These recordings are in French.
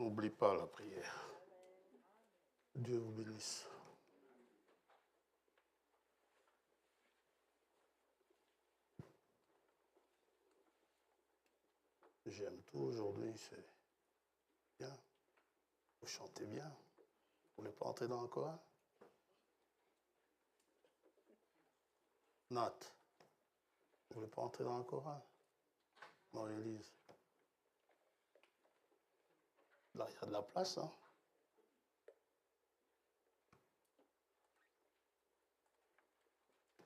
N'oublie pas la prière. Dieu vous bénisse. J'aime tout aujourd'hui, c'est bien. Vous chantez bien. Vous ne voulez pas entrer dans le chorale? Nat, vous ne voulez pas entrer dans le chorale? Marie-Élise. Là, il y a de la place, hein?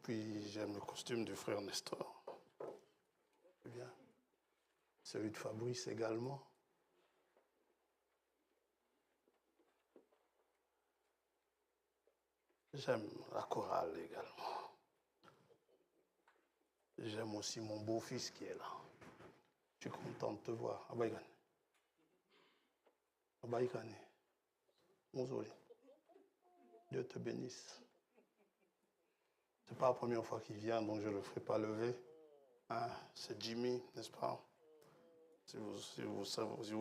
Puis j'aime le costume du frère Nestor. C'est bien. Celui de Fabrice également. J'aime la chorale également. J'aime aussi mon beau-fils qui est là. Je suis content de te voir. Abaïkane. Abaïkane. Mozoli. Dieu te bénisse. Ce n'est pas la première fois qu'il vient, donc je ne le ferai pas lever. Hein, c'est Jimmy, n'est-ce pas? Si vous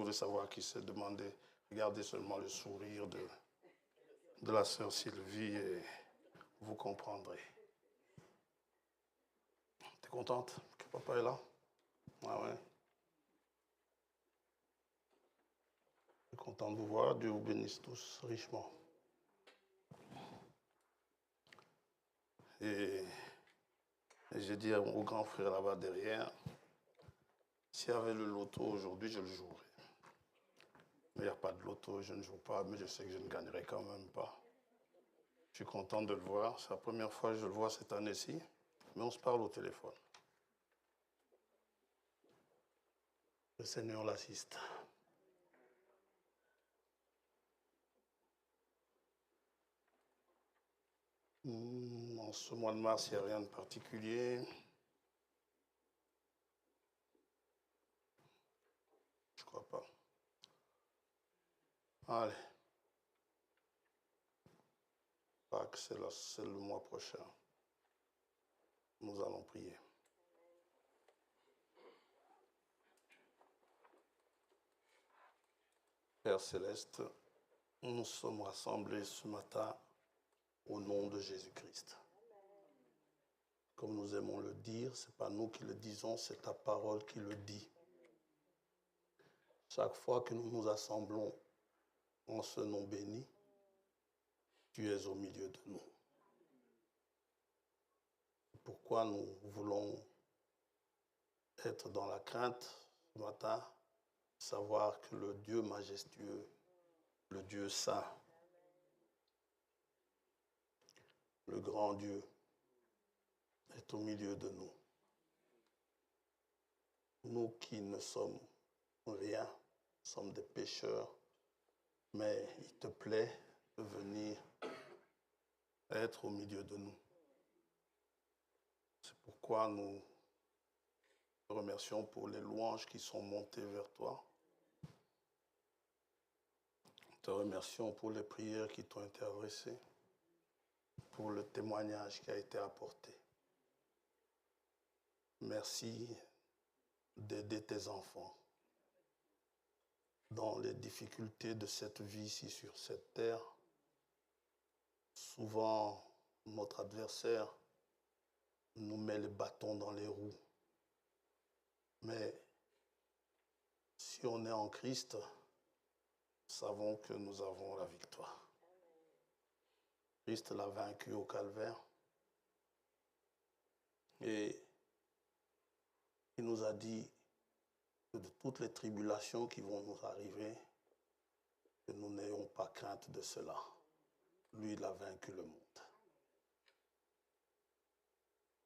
voulez savoir qui c'est, demandez. Regardez seulement le sourire de la sœur Sylvie et vous comprendrez. T'es contente que papa est là? Ah ouais. Je suis content de vous voir. Dieu vous bénisse tous richement. Et j'ai dit au grand frère là-bas derrière, s'il y avait le loto aujourd'hui, je le jouerais. Mais il n'y a pas de loto, je ne joue pas, mais je sais que je ne gagnerai quand même pas. Je suis content de le voir. C'est la première fois que je le vois cette année-ci, mais on se parle au téléphone. Le Seigneur l'assiste. En ce mois de mars, il n'y a rien de particulier. Je crois pas. Allez. Pâques, c'est le mois prochain. Nous allons prier. Père Céleste, nous sommes rassemblés ce matin au nom de Jésus-Christ. Comme nous aimons le dire, ce n'est pas nous qui le disons, c'est ta parole qui le dit. Chaque fois que nous nous assemblons en ce nom béni, tu es au milieu de nous. Pourquoi nous voulons être dans la crainte ce matin, savoir que le Dieu majestueux, le Dieu saint, le grand Dieu est au milieu de nous. Nous qui ne sommes rien, sommes des pécheurs, mais il te plaît de venir être au milieu de nous. C'est pourquoi nous te remercions pour les louanges qui sont montées vers toi. Nous te remercions pour les prières qui t'ont été adressées, pour le témoignage qui a été apporté. Merci d'aider tes enfants dans les difficultés de cette vie ici sur cette terre. Souvent, notre adversaire nous met les bâtons dans les roues. Mais si on est en Christ, nous savons que nous avons la victoire. Christ l'a vaincu au calvaire. Et il nous a dit que de toutes les tribulations qui vont nous arriver, que nous n'ayons pas crainte de cela. Lui, il a vaincu le monde.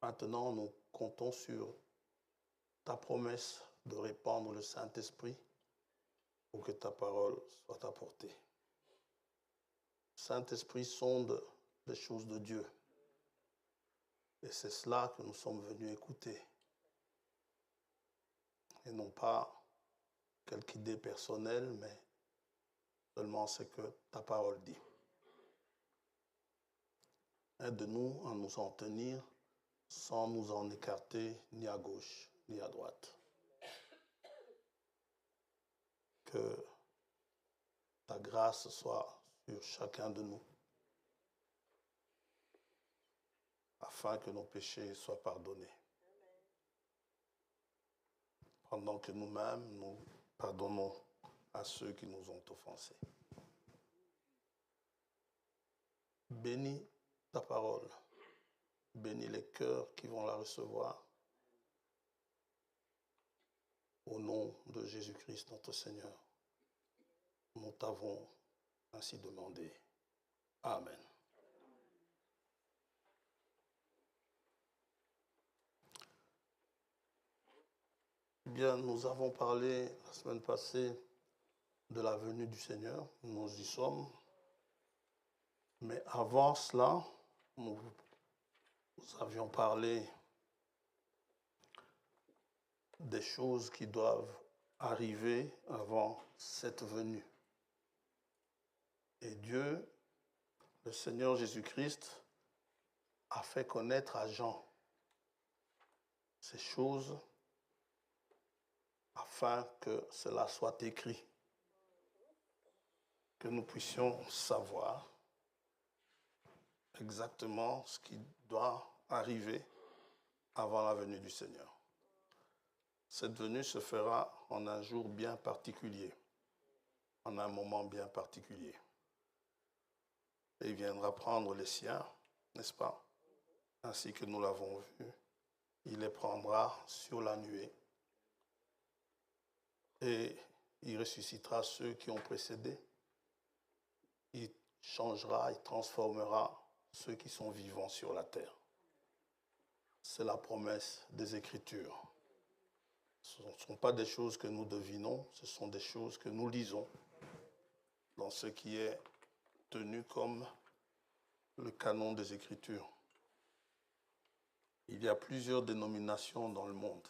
Maintenant, nous comptons sur ta promesse de répandre le Saint-Esprit pour que ta parole soit apportée. Saint-Esprit sonde les choses de Dieu. Et c'est cela que nous sommes venus écouter. Et non pas quelque idée personnelle, mais seulement ce que ta parole dit. Aide-nous à nous en tenir sans nous en écarter ni à gauche ni à droite. Que ta grâce soit sur chacun de nous, afin que nos péchés soient pardonnés. Pendant que nous-mêmes, nous pardonnons à ceux qui nous ont offensés. Bénis ta parole. Bénis les cœurs qui vont la recevoir. Au nom de Jésus-Christ, notre Seigneur, nous t'avons ainsi demandé. Amen. Bien, nous avons parlé la semaine passée de la venue du Seigneur. Nous y sommes. Mais avant cela, nous avions parlé des choses qui doivent arriver avant cette venue. Et Dieu, le Seigneur Jésus-Christ, a fait connaître à Jean ces choses afin que cela soit écrit, que nous puissions savoir exactement ce qui doit arriver avant la venue du Seigneur. Cette venue se fera en un jour bien particulier, en un moment bien particulier. Et il viendra prendre les siens, n'est-ce pas? Ainsi que nous l'avons vu, il les prendra sur la nuée et il ressuscitera ceux qui ont précédé. Il changera, il transformera ceux qui sont vivants sur la terre. C'est la promesse des Écritures. Ce ne sont pas des choses que nous devinons, ce sont des choses que nous lisons dans ce qui est tenu comme le canon des Écritures. Il y a plusieurs dénominations dans le monde,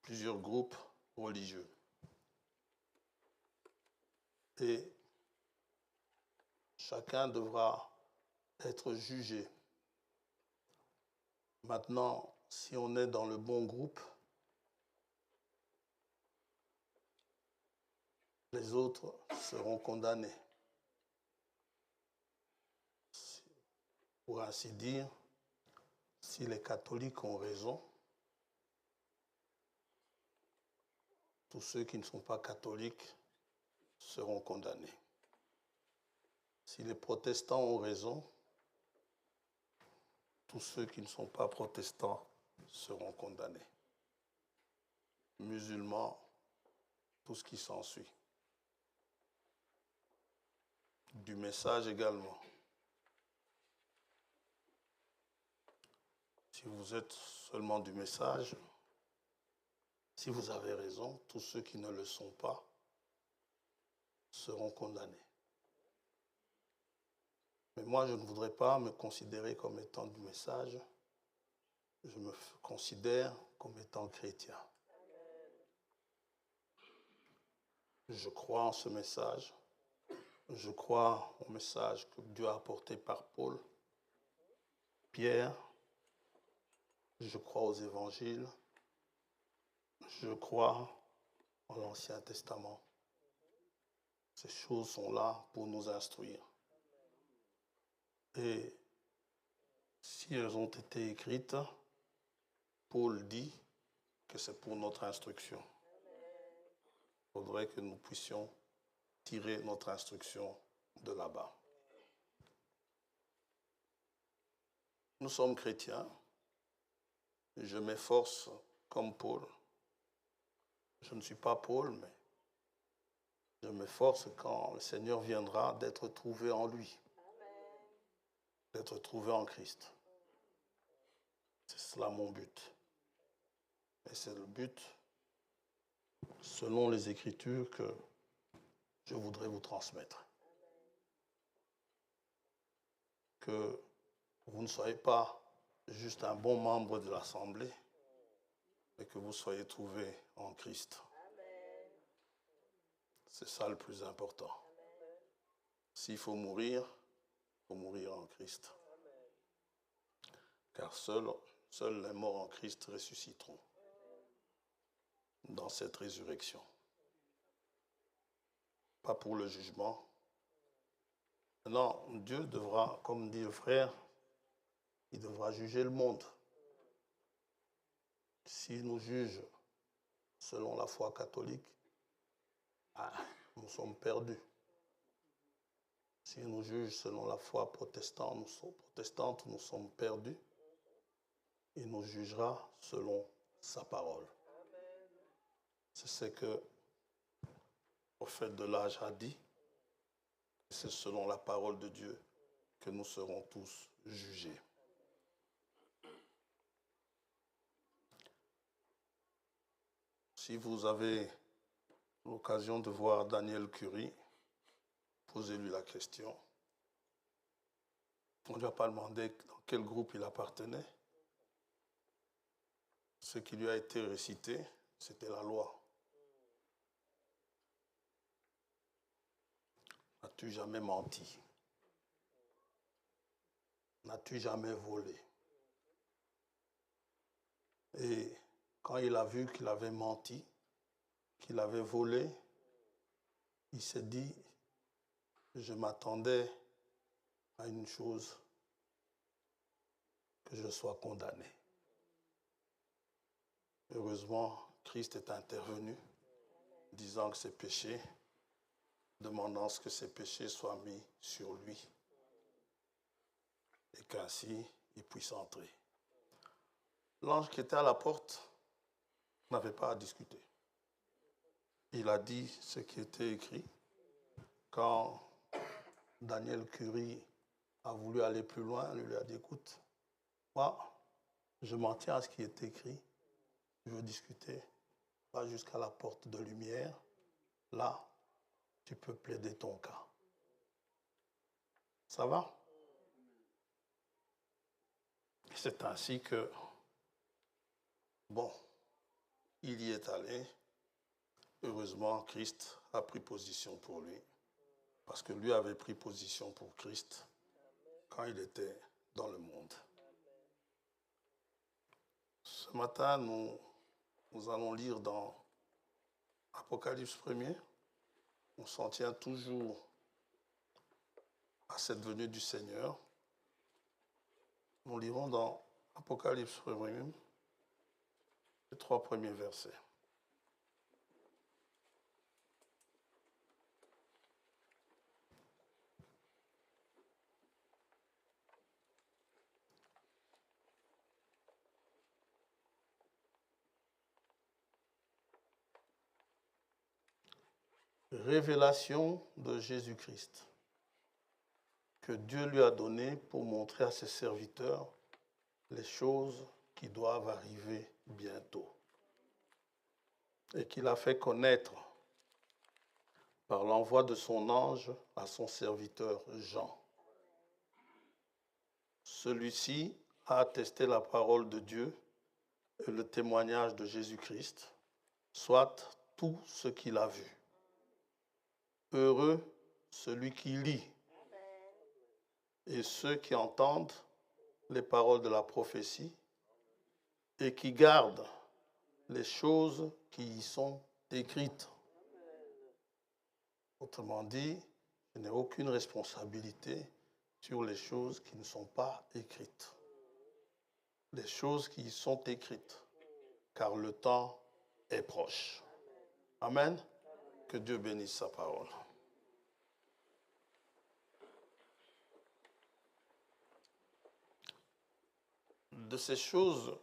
plusieurs groupes religieux. Et chacun devra être jugé. Maintenant, si on est dans le bon groupe, les autres seront condamnés. Pour ainsi dire, si les catholiques ont raison, tous ceux qui ne sont pas catholiques seront condamnés. Si les protestants ont raison, tous ceux qui ne sont pas protestants seront condamnés. Musulmans, tout ce qui s'ensuit. Du message également. Si vous êtes seulement du message, si vous avez raison, tous ceux qui ne le sont pas seront condamnés. Mais moi, je ne voudrais pas me considérer comme étant du message. Je me considère comme étant chrétien. Je crois en ce message. Je crois au message que Dieu a apporté par Paul, Pierre. Je crois aux évangiles. Je crois en l'Ancien Testament. Ces choses sont là pour nous instruire. Et si elles ont été écrites, Paul dit que c'est pour notre instruction. Il faudrait que nous puissions tirer notre instruction de là-bas. Nous sommes chrétiens. Je m'efforce comme Paul. Je ne suis pas Paul, mais je m'efforce quand le Seigneur viendra d'être trouvé en lui, d'être trouvé en Christ. C'est cela mon but. Et c'est le but, selon les Écritures, que je voudrais vous transmettre. Que vous ne soyez pas juste un bon membre de l'Assemblée, mais que vous soyez trouvé en Christ. C'est ça le plus important. S'il faut mourir en Christ. Car seuls les morts en Christ ressusciteront dans cette résurrection. pas pour le jugement. Non, Dieu devra, comme dit le frère, il devra juger le monde. S'il nous juge selon la foi catholique, nous sommes perdus. S'il nous juge selon la foi protestante, nous sommes perdus. Il nous jugera selon sa parole. C'est ce que le prophète de l'âge a dit. C'est selon la parole de Dieu que nous serons tous jugés. Si vous avez l'occasion de voir Daniel Curie, posez-lui la question. On ne lui a pas demandé dans quel groupe il appartenait. Ce qui lui a été récité, c'était la loi. N'as-tu jamais menti? N'as-tu jamais volé? Et quand il a vu qu'il avait menti, qu'il avait volé, il s'est dit, je m'attendais à une chose, que je sois condamné. Heureusement, Christ est intervenu, disant que ses péchés, demandant que ses péchés soient mis sur lui, et qu'ainsi il puisse entrer. L'ange qui était à la porte n'avait pas à discuter. Il a dit ce qui était écrit. Quand Daniel Curie a voulu aller plus loin, il lui a dit, écoute, moi, je m'en tiens à ce qui est écrit. Je veux discuter. Va jusqu'à la porte de lumière. Là, tu peux plaider ton cas. Ça va? C'est ainsi que, bon, il y est allé. Heureusement, Christ a pris position pour lui. Parce que lui avait pris position pour Christ quand il était dans le monde. Ce matin, nous allons lire dans Apocalypse 1er. On s'en tient toujours à cette venue du Seigneur. Nous lirons dans Apocalypse 1er les 3 premiers versets. Révélation de Jésus-Christ que Dieu lui a donnée pour montrer à ses serviteurs les choses qui doivent arriver bientôt et qu'il a fait connaître par l'envoi de son ange à son serviteur Jean. Celui-ci a attesté la parole de Dieu et le témoignage de Jésus-Christ, soit tout ce qu'il a vu. Heureux celui qui lit et ceux qui entendent les paroles de la prophétie et qui gardent les choses qui y sont écrites. Autrement dit, je n'ai aucune responsabilité sur les choses qui ne sont pas écrites. Les choses qui y sont écrites, car le temps est proche. Amen. Que Dieu bénisse sa parole. De ces choses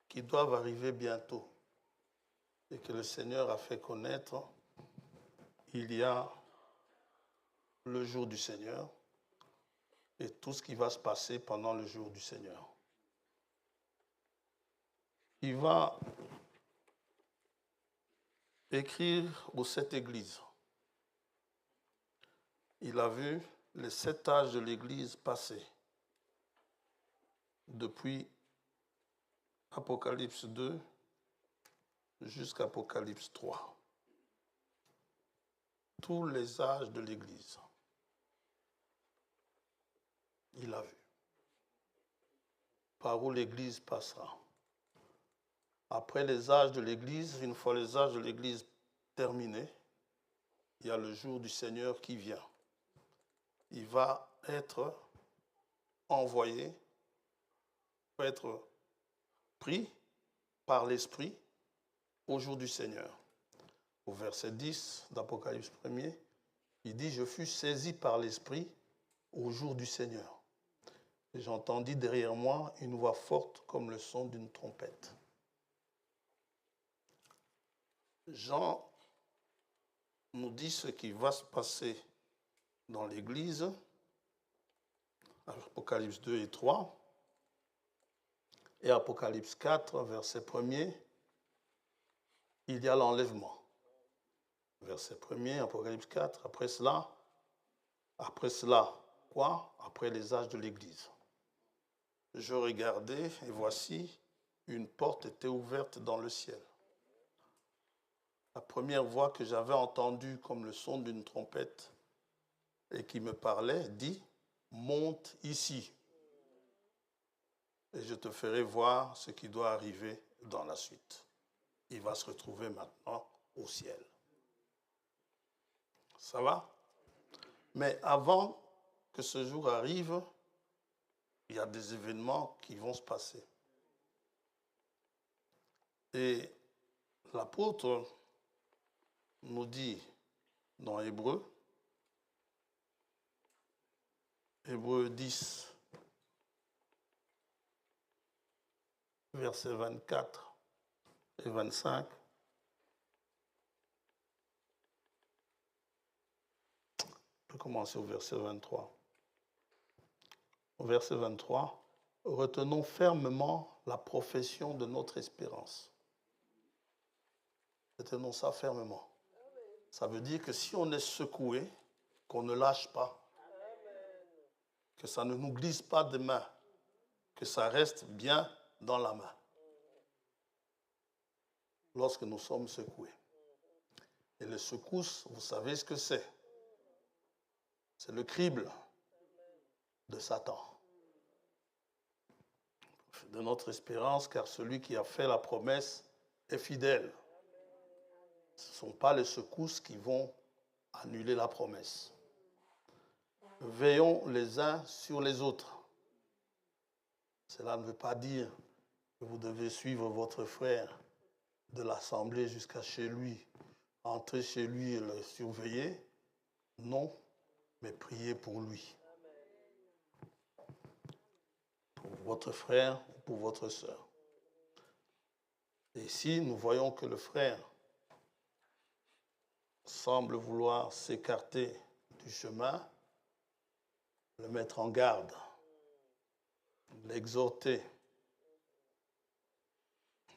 qui doivent arriver bientôt et que le Seigneur a fait connaître, il y a le jour du Seigneur et tout ce qui va se passer pendant le jour du Seigneur. Il va écrire aux 7 églises. Il a vu les 7 âges de l'Église passer, depuis Apocalypse 2 jusqu'à Apocalypse 3. Tous les âges de l'Église. Il a vu. Par où l'Église passera. Après les âges de l'Église, une fois les âges de l'Église terminés, il y a le jour du Seigneur qui vient. Il va être envoyé, va être pris par l'Esprit au jour du Seigneur. Au verset 10 d'Apocalypse 1er, il dit « Je fus saisi par l'Esprit au jour du Seigneur. Et j'entendis derrière moi une voix forte comme le son d'une trompette. » Jean nous dit ce qui va se passer dans l'Église, Apocalypse 2 et 3, et Apocalypse 4, verset 1er, il y a l'enlèvement. Verset 1er, Apocalypse 4, après cela, quoi? Après les âges de l'Église. Je regardais et voici, une porte était ouverte dans le ciel. La première voix que j'avais entendue comme le son d'une trompette et qui me parlait dit « Monte ici et je te ferai voir ce qui doit arriver dans la suite. » Il va se retrouver maintenant au ciel. Ça va? Mais avant que ce jour arrive, il y a des événements qui vont se passer. Et l'apôtre nous dit dans Hébreux 10, versets 24 et 25, on peut commencer au verset 23. Au verset 23, « Retenons fermement la profession de notre espérance. » Retenons ça fermement. Ça veut dire que si on est secoué, qu'on ne lâche pas, que ça ne nous glisse pas des mains, que ça reste bien dans la main lorsque nous sommes secoués. Et les secousses, vous savez ce que c'est. C'est le crible de Satan. De notre espérance, car celui qui a fait la promesse est fidèle. Ce ne sont pas les secousses qui vont annuler la promesse. Veillons les uns sur les autres. Cela ne veut pas dire que vous devez suivre votre frère de l'assemblée jusqu'à chez lui, entrer chez lui et le surveiller. Non, mais priez pour lui. Pour votre frère ou pour votre sœur. Et si nous voyons que le frère semble vouloir s'écarter du chemin, le mettre en garde, l'exhorter,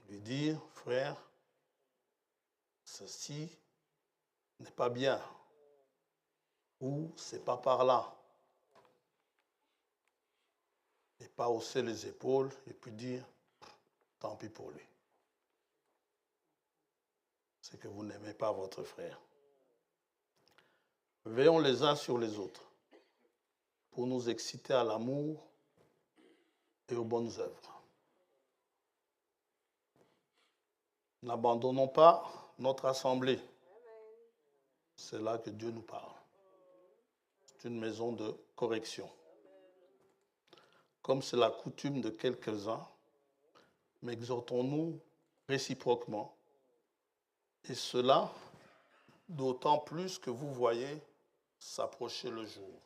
lui dire, frère, ceci n'est pas bien, ou c'est pas par là. Et pas hausser les épaules et puis dire, tant pis pour lui. C'est que vous n'aimez pas votre frère. Veillons les uns sur les autres pour nous exciter à l'amour et aux bonnes œuvres. N'abandonnons pas notre assemblée. C'est là que Dieu nous parle. C'est une maison de correction. Comme c'est la coutume de quelques-uns, mais exhortons-nous réciproquement. Et cela, d'autant plus que vous voyez s'approcher le jour.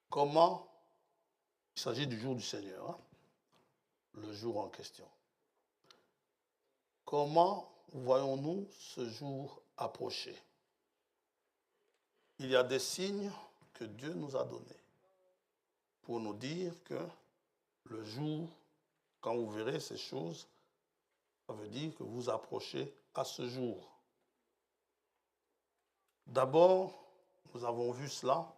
Comment? Il s'agit du jour du Seigneur, hein? Le jour en question. Comment voyons-nous ce jour approcher? Il y a des signes que Dieu nous a donnés pour nous dire que le jour, quand vous verrez ces choses, ça veut dire que vous approchez à ce jour. D'abord, nous avons vu cela.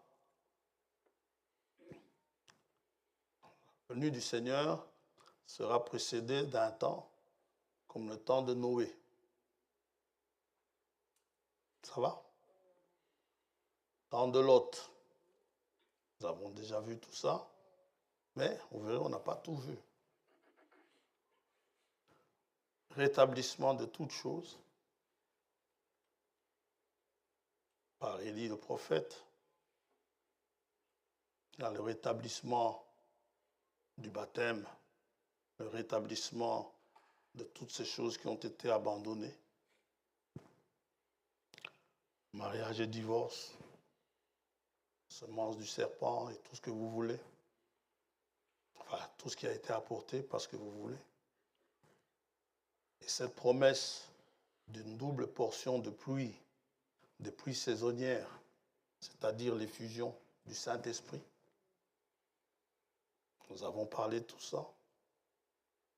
La venue du Seigneur sera précédée d'un temps comme le temps de Noé. Ça va? Temps de Lot. Nous avons déjà vu tout ça, mais vous verrez, on n'a pas tout vu. Rétablissement de toutes choses par Élie le prophète. Il y a le rétablissement du baptême, le rétablissement de toutes ces choses qui ont été abandonnées. Mariage et divorce, semence du serpent et tout ce que vous voulez. Enfin, tout ce qui a été apporté parce que vous voulez. Et cette promesse d'une double portion de pluie, des pluies saisonnières, c'est-à-dire l'effusion du Saint-Esprit. Nous avons parlé de tout ça,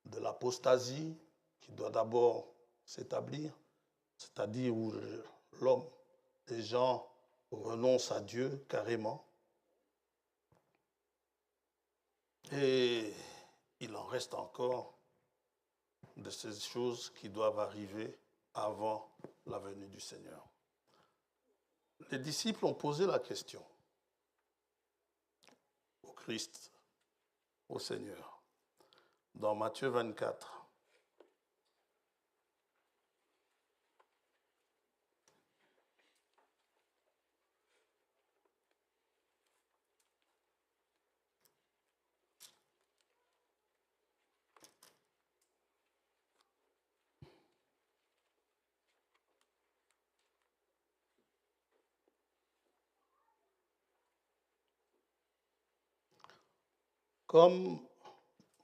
de l'apostasie qui doit d'abord s'établir, c'est-à-dire où l'homme, les gens renoncent à Dieu carrément. Et il en reste encore de ces choses qui doivent arriver avant la venue du Seigneur. Les disciples ont posé la question au Christ, au Seigneur, dans Matthieu 24.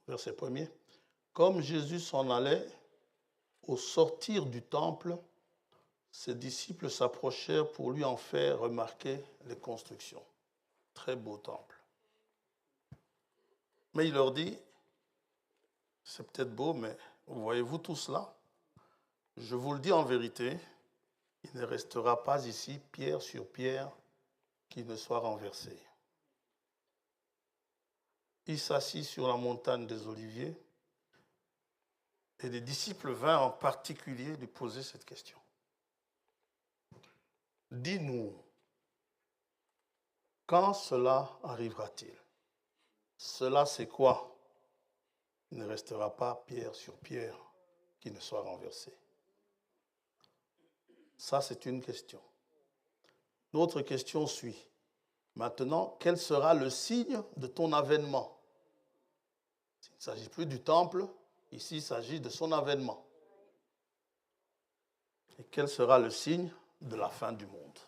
Verset 1er, comme Jésus s'en allait, au sortir du temple, ses disciples s'approchèrent pour lui en faire remarquer les constructions. Très beau temple. Mais il leur dit, c'est peut-être beau, mais voyez-vous tout cela? Je vous le dis en vérité, il ne restera pas ici pierre sur pierre qui ne soit renversée. Il s'assit sur la montagne des Oliviers et les disciples vinrent en particulier lui poser cette question. Dis-nous, quand cela arrivera-t-il? Cela, c'est quoi? Il ne restera pas pierre sur pierre qui ne soit renversée. Ça, c'est une question. L'autre question suit. Maintenant, quel sera le signe de ton avènement? Il ne s'agit plus du temple, ici il s'agit de son avènement. Et quel sera le signe de la fin du monde?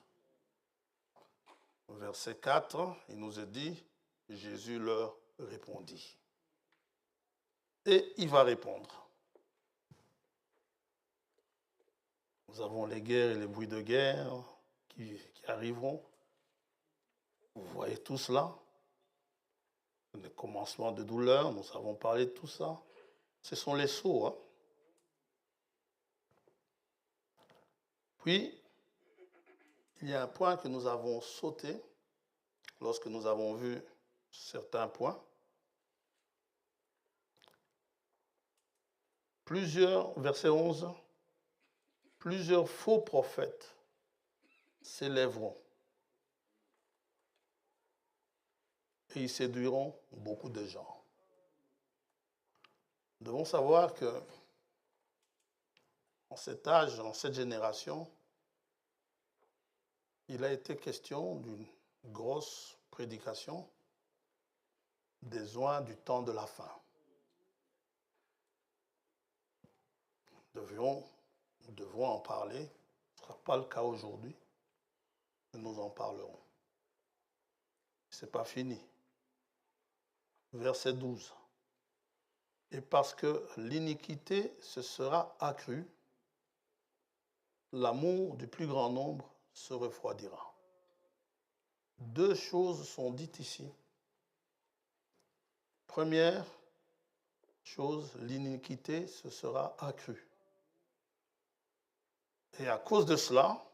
Verset 4, il nous est dit, Jésus leur répondit. Et il va répondre. Nous avons les guerres et les bruits de guerre qui arriveront. Vous voyez tout cela. Le commencement de douleur, nous avons parlé de tout ça. Ce sont les sceaux. Hein. Puis, il y a un point que nous avons sauté lorsque nous avons vu certains points. Verset 11, plusieurs faux prophètes s'élèveront et ils séduiront beaucoup de gens. Nous devons savoir que en cet âge, en cette génération, il a été question d'une grosse prédication des oins du temps de la fin. Nous devrons en parler. Ce ne sera pas le cas aujourd'hui, mais nous en parlerons. Ce n'est pas fini. Verset 12. Et parce que l'iniquité se sera accrue, l'amour du plus grand nombre se refroidira. Deux choses sont dites ici. Première chose, l'iniquité se sera accrue. Et à cause de cela,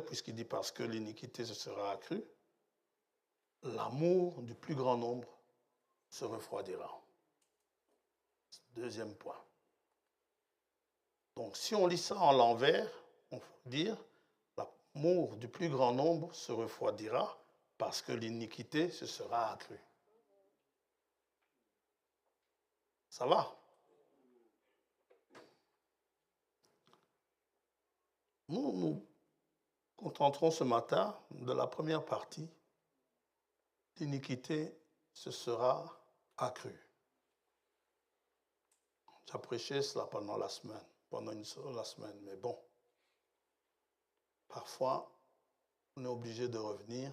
puisqu'il dit parce que l'iniquité se sera accrue, l'amour du plus grand nombre se refroidira. Deuxième point. Donc, si on lit ça en l'envers, on peut dire l'amour du plus grand nombre se refroidira parce que l'iniquité se sera accrue. Ça va? Nous nous contenterons ce matin de la première partie. L'iniquité se sera accrue. J'ai prêché cela pendant la semaine, mais bon, parfois, on est obligé de revenir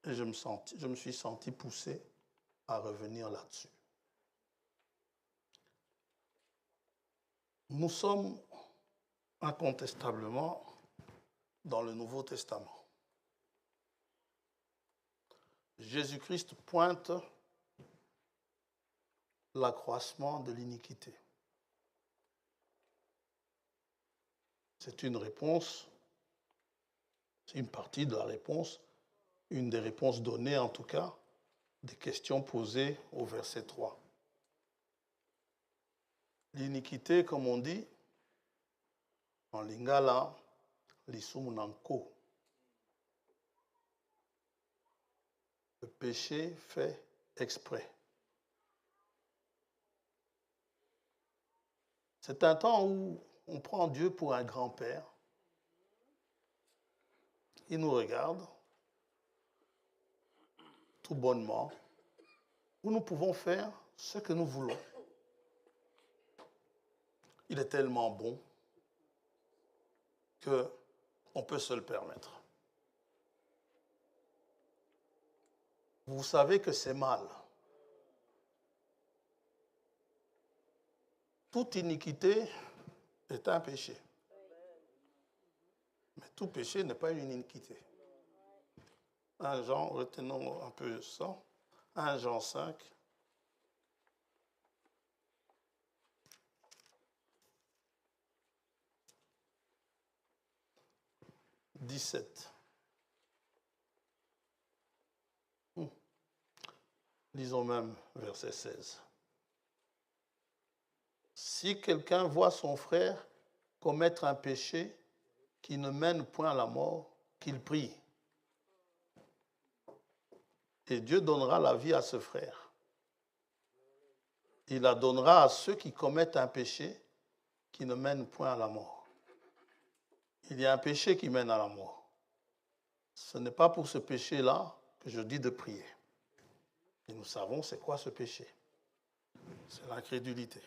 et je me suis senti poussé à revenir là-dessus. Nous sommes incontestablement dans le Nouveau Testament. Jésus-Christ pointe l'accroissement de l'iniquité. C'est une réponse, c'est une partie de la réponse, une des réponses données en tout cas, des questions posées au verset 3. L'iniquité, comme on dit, en lingala, lisumunanko. Le péché fait exprès. C'est un temps où on prend Dieu pour un grand-père. Il nous regarde tout bonnement, où nous pouvons faire ce que nous voulons. Il est tellement bon qu'on peut se le permettre. Vous savez que c'est mal. Toute iniquité est un péché. Mais tout péché n'est pas une iniquité. 1 Jean, retenons un peu ça. 1 Jean 5. 17. Lisons même verset 16. Si quelqu'un voit son frère commettre un péché qui ne mène point à la mort, qu'il prie. Et Dieu donnera la vie à ce frère. Il la donnera à ceux qui commettent un péché qui ne mène point à la mort. Il y a un péché qui mène à la mort. Ce n'est pas pour ce péché-là que je dis de prier. Et nous savons c'est quoi ce péché. C'est l'incrédulité.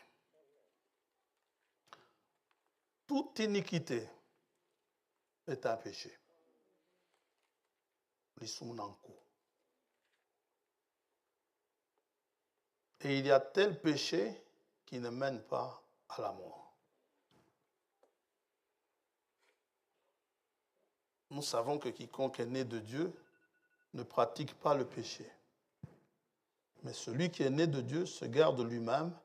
Toute iniquité est un péché. L'isumunanko. Et il y a tel péché qui ne mène pas à la mort. Nous savons que quiconque est né de Dieu ne pratique pas le péché. Mais celui qui est né de Dieu se garde lui-même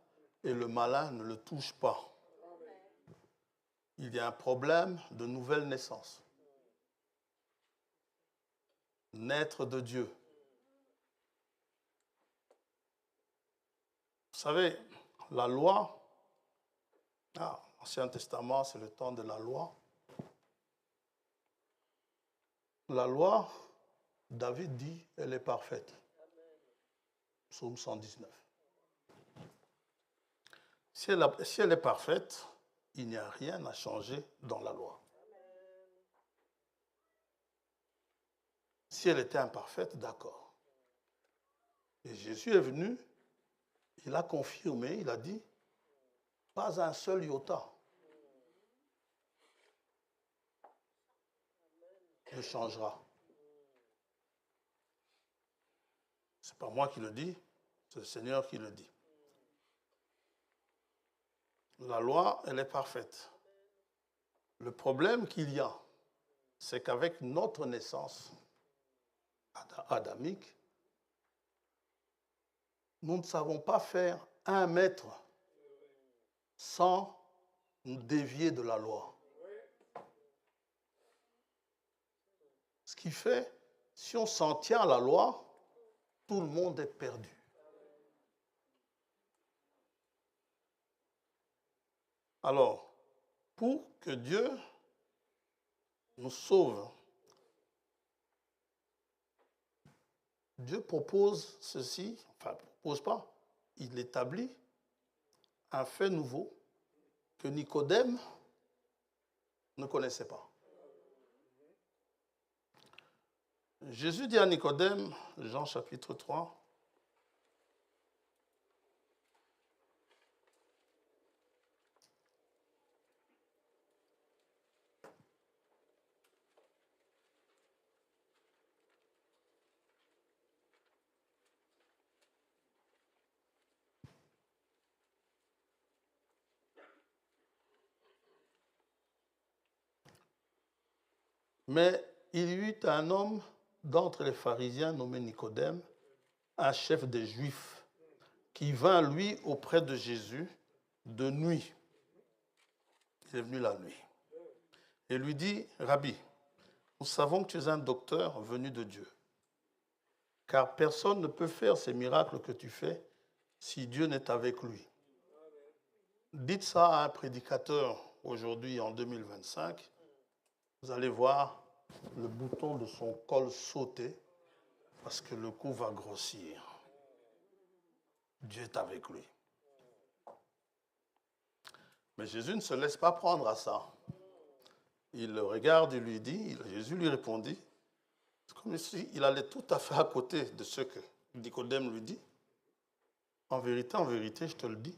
et le malin ne le touche pas. Il y a un problème de nouvelle naissance. Naître de Dieu. Vous savez, la loi, l'Ancien Testament, c'est le temps de la loi. La loi, David dit, elle est parfaite. Psaume 119. Si elle est parfaite, il n'y a rien à changer dans la loi. Si elle était imparfaite, d'accord. Et Jésus est venu, il a confirmé, il a dit, pas un seul iota ne changera. Ce n'est pas moi qui le dis, c'est le Seigneur qui le dit. La loi, elle est parfaite. Le problème qu'il y a, c'est qu'avec notre naissance adamique, nous ne savons pas faire 1 mètre sans nous dévier de la loi. Ce qui fait, si on s'en tient à la loi, tout le monde est perdu. Alors, pour que Dieu nous sauve, Dieu propose ceci, enfin, propose pas, il établit, un fait nouveau que Nicodème ne connaissait pas. Jésus dit à Nicodème, Jean chapitre 3, mais il y eut un homme d'entre les pharisiens nommé Nicodème, un chef des Juifs, qui vint, lui, auprès de Jésus de nuit. Il est venu la nuit. Et lui dit, Rabbi, nous savons que tu es un docteur venu de Dieu, car personne ne peut faire ces miracles que tu fais si Dieu n'est avec lui. Dites ça à un prédicateur aujourd'hui en 2025, vous allez voir le bouton de son col sauter parce que le cou va grossir. Dieu est avec lui. Mais Jésus ne se laisse pas prendre à ça. Il le regarde et lui dit, Jésus lui répondit, c'est comme si il allait tout à fait à côté de ce que Nicodème lui dit. En vérité, je te le dis,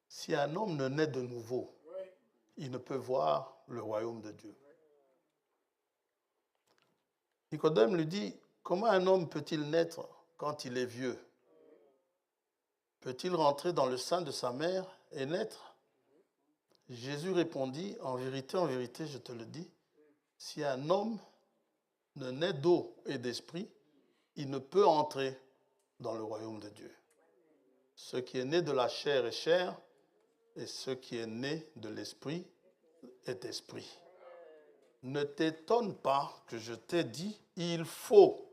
si un homme ne naît de nouveau, il ne peut voir le royaume de Dieu. Nicodème lui dit, comment un homme peut-il naître quand il est vieux? Peut-il rentrer dans le sein de sa mère et naître? Jésus répondit, en vérité, je te le dis, si un homme ne naît d'eau et d'esprit, il ne peut entrer dans le royaume de Dieu. Ce qui est né de la chair est chair, et ce qui est né de l'esprit est esprit. Ne t'étonne pas que je t'ai dit, il faut.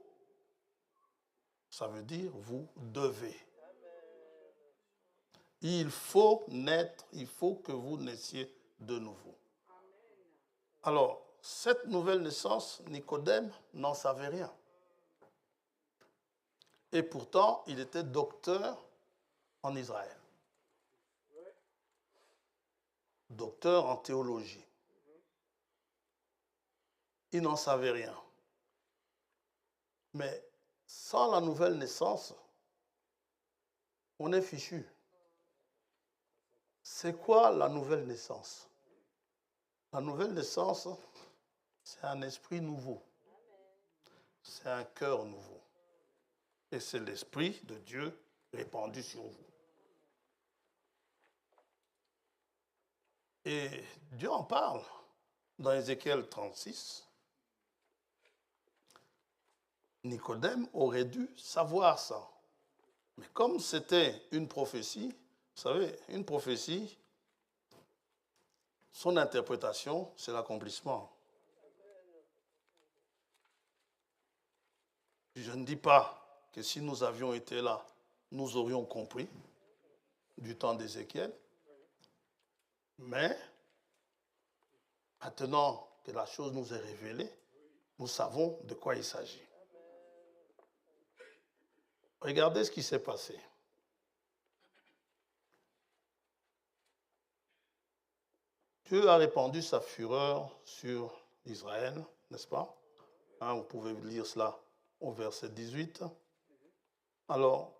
Ça veut dire, vous devez. Il faut naître, il faut que vous naissiez de nouveau. Alors, cette nouvelle naissance, Nicodème n'en savait rien. Et pourtant, il était docteur en Israël. Docteur en théologie. Il n'en savait rien. Mais sans la nouvelle naissance, on est fichu. C'est quoi la nouvelle naissance? La nouvelle naissance, c'est un esprit nouveau. C'est un cœur nouveau. Et c'est l'esprit de Dieu répandu sur vous. Et Dieu en parle dans Ézéchiel 36. Nicodème aurait dû savoir ça. Mais comme c'était une prophétie, vous savez, une prophétie, son interprétation, c'est l'accomplissement. Je ne dis pas que si nous avions été là, nous aurions compris du temps d'Ézéchiel. Mais maintenant que la chose nous est révélée, nous savons de quoi il s'agit. Regardez ce qui s'est passé. Dieu a répandu sa fureur sur Israël, n'est-ce pas? Vous pouvez lire cela au verset 18. Alors,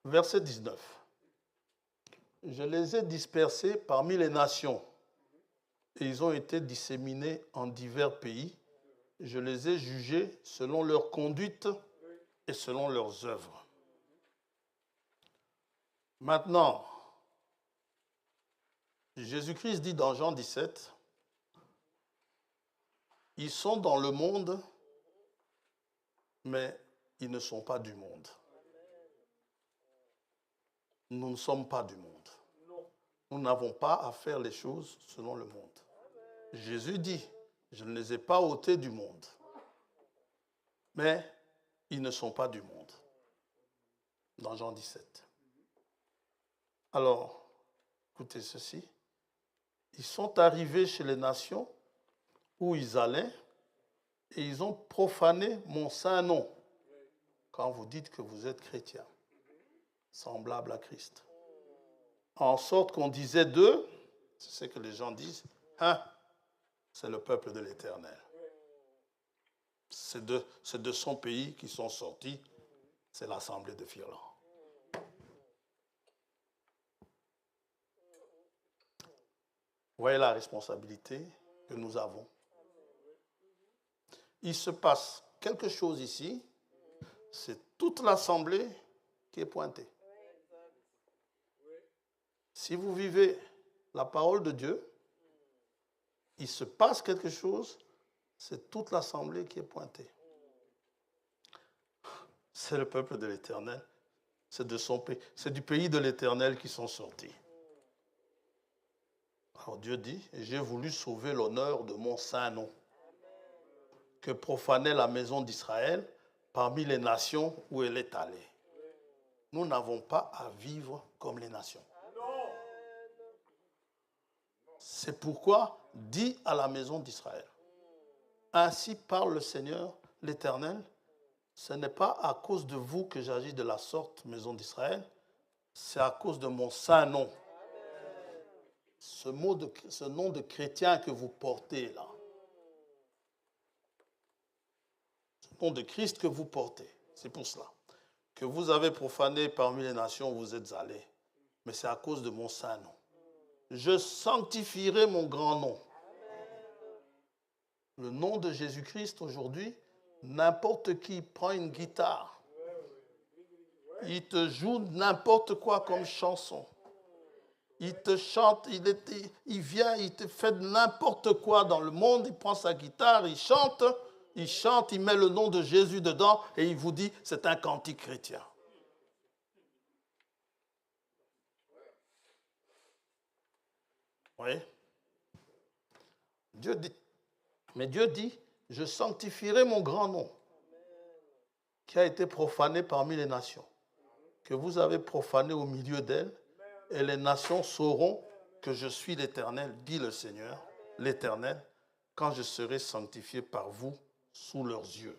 verset 19. Je les ai dispersés parmi les nations et ils ont été disséminés en divers pays. Je les ai jugés selon leur conduite et selon leurs œuvres. Maintenant, Jésus-Christ dit dans Jean 17, ils sont dans le monde, mais ils ne sont pas du monde. Nous ne sommes pas du monde. Nous n'avons pas à faire les choses selon le monde. Jésus dit, je ne les ai pas ôtés du monde, mais ils ne sont pas du monde. Dans Jean 17. Alors, écoutez ceci. Ils sont arrivés chez les nations où ils allaient et ils ont profané mon saint nom. Quand vous dites que vous êtes chrétien, semblable à Christ. En sorte qu'on disait d'eux, c'est ce que les gens disent, hein, c'est le peuple de l'Éternel. C'est de son pays qu'ils sont sortis, c'est l'assemblée de Firlan. Voyez la responsabilité que nous avons. Il se passe quelque chose ici, c'est toute l'assemblée qui est pointée. Si vous vivez la parole de Dieu, il se passe quelque chose, c'est toute l'assemblée qui est pointée. C'est le peuple de l'Éternel, c'est de son pays, c'est du pays de l'Éternel qu'ils sont sortis. Alors Dieu dit, j'ai voulu sauver l'honneur de mon saint nom, que profanait la maison d'Israël parmi les nations où elle est allée. Nous n'avons pas à vivre comme les nations. C'est pourquoi dis à la maison d'Israël, ainsi parle le Seigneur, l'Éternel, ce n'est pas à cause de vous que j'agis de la sorte, maison d'Israël, c'est à cause de mon saint nom. Ce nom de chrétien que vous portez là, ce nom de Christ que vous portez, c'est pour cela que vous avez profané parmi les nations où vous êtes allés, mais c'est à cause de mon saint nom. Je sanctifierai mon grand nom. Le nom de Jésus-Christ aujourd'hui, n'importe qui prend une guitare, il te joue n'importe quoi comme chanson. Il te chante, il vient, il te fait n'importe quoi dans le monde, il prend sa guitare, il chante, il met le nom de Jésus dedans et il vous dit c'est un cantique chrétien. Oui. Dieu dit, je sanctifierai mon grand nom qui a été profané parmi les nations, que vous avez profané au milieu d'elles, et les nations sauront que je suis l'Éternel, dit le Seigneur, l'Éternel, quand je serai sanctifié par vous sous leurs yeux.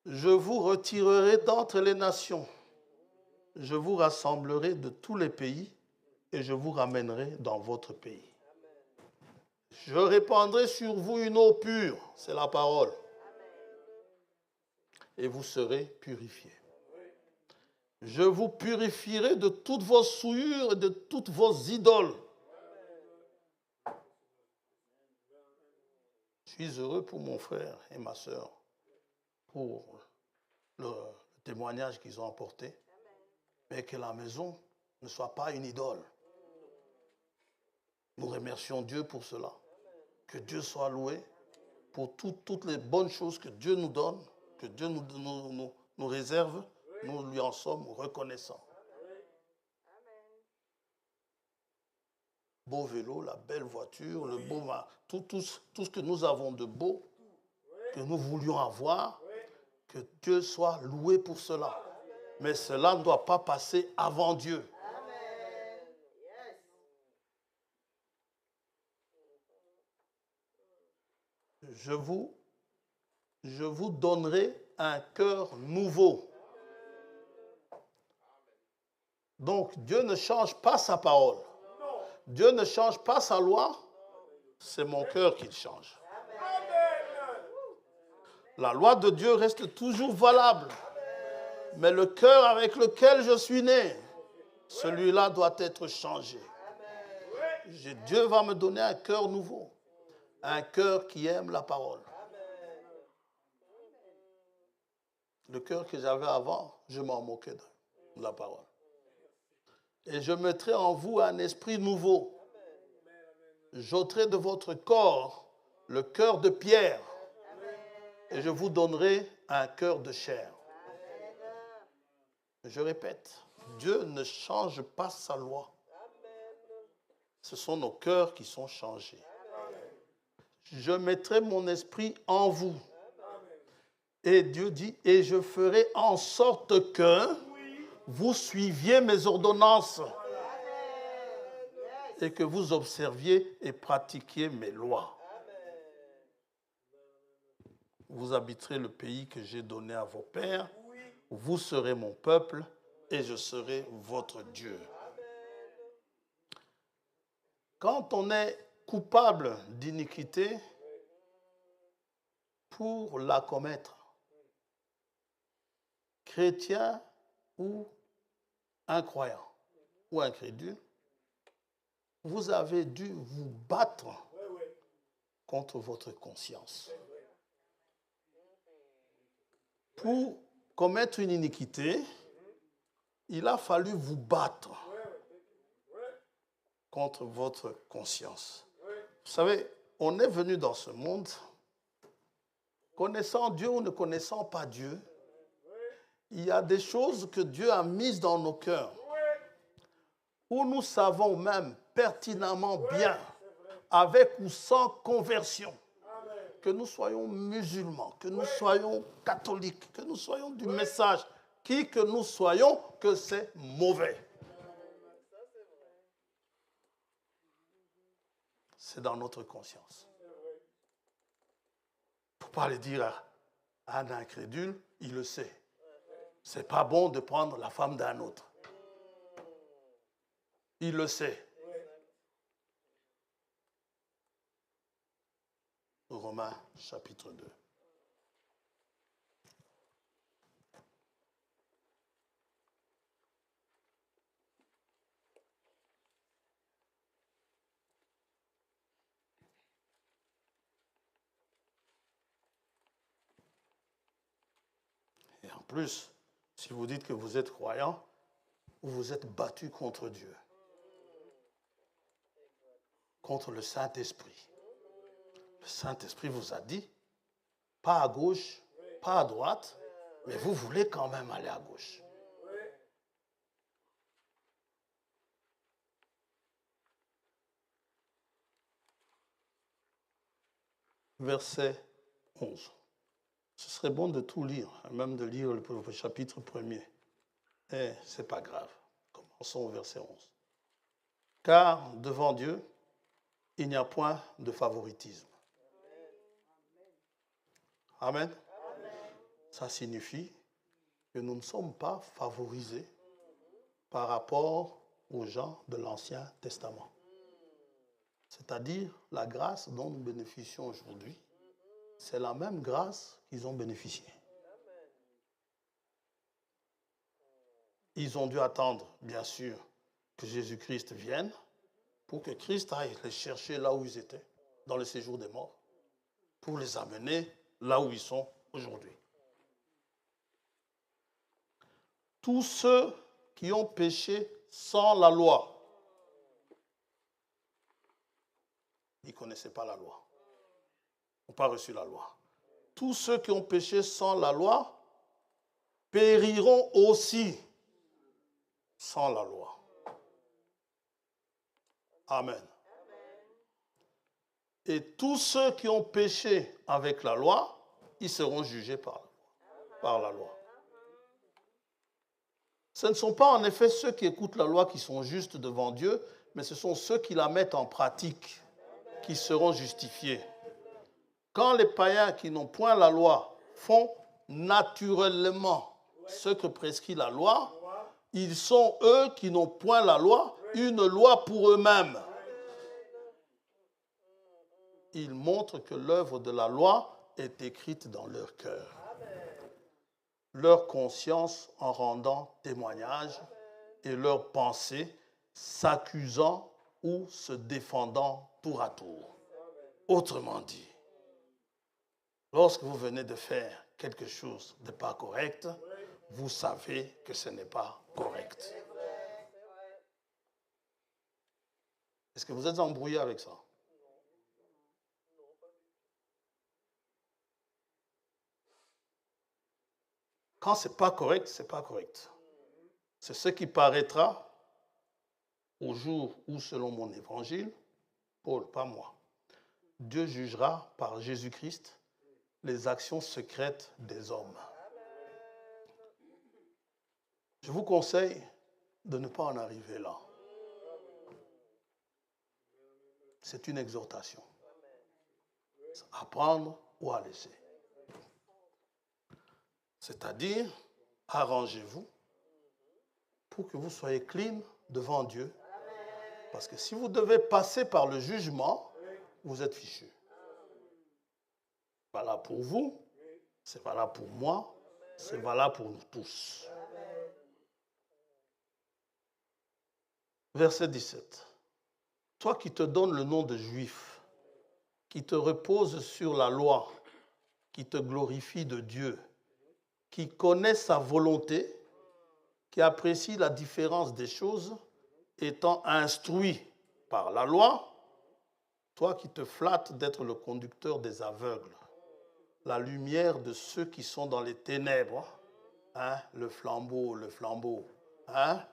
Je vous retirerai d'entre les nations, je vous rassemblerai de tous les pays et je vous ramènerai dans votre pays. Je répandrai sur vous une eau pure, c'est la parole, et vous serez purifiés. Je vous purifierai de toutes vos souillures et de toutes vos idoles. Je suis heureux pour mon frère et ma sœur, pour le témoignage qu'ils ont apporté, mais que la maison ne soit pas une idole. Nous remercions Dieu pour cela. Que Dieu soit loué pour toutes les bonnes choses que Dieu nous donne, que Dieu nous réserve. Nous lui en sommes reconnaissants. Beau vélo, la belle voiture, le beau tout ce que nous avons de beau, que nous voulions avoir, que Dieu soit loué pour cela. Mais cela ne doit pas passer avant Dieu. Je vous donnerai un cœur nouveau. Donc, Dieu ne change pas sa parole. Dieu ne change pas sa loi. C'est mon cœur qu'il change. La loi de Dieu reste toujours valable. Mais le cœur avec lequel je suis né, celui-là doit être changé. Dieu va me donner un cœur nouveau. Un cœur qui aime la parole. Le cœur que j'avais avant, je m'en moquais de la parole. Et je mettrai en vous un esprit nouveau. J'ôterai de votre corps le cœur de pierre. Et je vous donnerai un cœur de chair. Je répète, Dieu ne change pas sa loi. Ce sont nos cœurs qui sont changés. Je mettrai mon esprit en vous. Et Dieu dit, et je ferai en sorte que vous suiviez mes ordonnances et que vous observiez et pratiquiez mes lois. Vous habiterez le pays que j'ai donné à vos pères. Vous serez mon peuple et je serai votre Dieu. quand on est coupable d'iniquité, pour la commettre, chrétien ou incroyant ou incrédule, vous avez dû vous battre contre votre conscience. Pour commettre une iniquité, il a fallu vous battre contre votre conscience. Vous savez, on est venu dans ce monde, connaissant Dieu ou ne connaissant pas Dieu, il y a des choses que Dieu a mises dans nos cœurs, où nous savons même pertinemment bien, avec ou sans conversion, que nous soyons musulmans, que nous soyons catholiques, que nous soyons du message, qui que nous soyons, que c'est mauvais. C'est dans notre conscience. Il ne faut pas le dire à un incrédule, il le sait. C'est pas bon de prendre la femme d'un autre. Il le sait. Romains chapitre 2. Et en plus, si vous dites que vous êtes croyant, vous vous êtes battu contre Dieu, contre le Saint-Esprit. Le Saint-Esprit vous a dit, pas à gauche, pas à droite, mais vous voulez quand même aller à gauche. Verset 11. Ce serait bon de tout lire, même de lire le chapitre 1er. Eh, c'est pas grave. Commençons au verset 11. Car devant Dieu, il n'y a point de favoritisme. Amen. Ça signifie que nous ne sommes pas favorisés par rapport aux gens de l'Ancien Testament. C'est-à-dire la grâce dont nous bénéficions aujourd'hui, c'est la même grâce qu'ils ont bénéficié. Ils ont dû attendre, bien sûr, que Jésus-Christ vienne pour que Christ aille les chercher là où ils étaient, dans le séjour des morts, pour les amener là où ils sont aujourd'hui. Tous ceux qui ont péché sans la loi, ils ne connaissaient pas la loi, n'ont pas reçu la loi. Tous ceux qui ont péché sans la loi périront aussi sans la loi. Amen. Et tous ceux qui ont péché avec la loi, ils seront jugés par la loi. Ce ne sont pas en effet ceux qui écoutent la loi qui sont justes devant Dieu, mais ce sont ceux qui la mettent en pratique qui seront justifiés. Quand les païens qui n'ont point la loi font naturellement ce que prescrit la loi, ils sont, eux qui n'ont point la loi, une loi pour eux-mêmes. Ils montrent que l'œuvre de la loi est écrite dans leur cœur. Leur conscience en rendant témoignage et leurs pensées s'accusant ou se défendant tour à tour. Autrement dit, lorsque vous venez de faire quelque chose de pas correct, vous savez que ce n'est pas correct. Est-ce que vous êtes embrouillé avec ça? Quand ce n'est pas correct, ce n'est pas correct. C'est ce qui paraîtra au jour où, selon mon évangile, Paul, pas moi, Dieu jugera par Jésus-Christ les actions secrètes des hommes. Je vous conseille de ne pas en arriver là. C'est une exhortation. À prendre ou à laisser. C'est-à-dire, arrangez-vous pour que vous soyez clean devant Dieu. Parce que si vous devez passer par le jugement, vous êtes fichu. C'est valable pour vous, c'est valable pour moi, c'est valable pour nous tous. Verset 17. Toi qui te donnes le nom de juif, qui te repose sur la loi, qui te glorifie de Dieu, qui connaît sa volonté, qui apprécie la différence des choses, étant instruit par la loi, toi qui te flattes d'être le conducteur des aveugles, la lumière de ceux qui sont dans les ténèbres, hein, le flambeau, hein,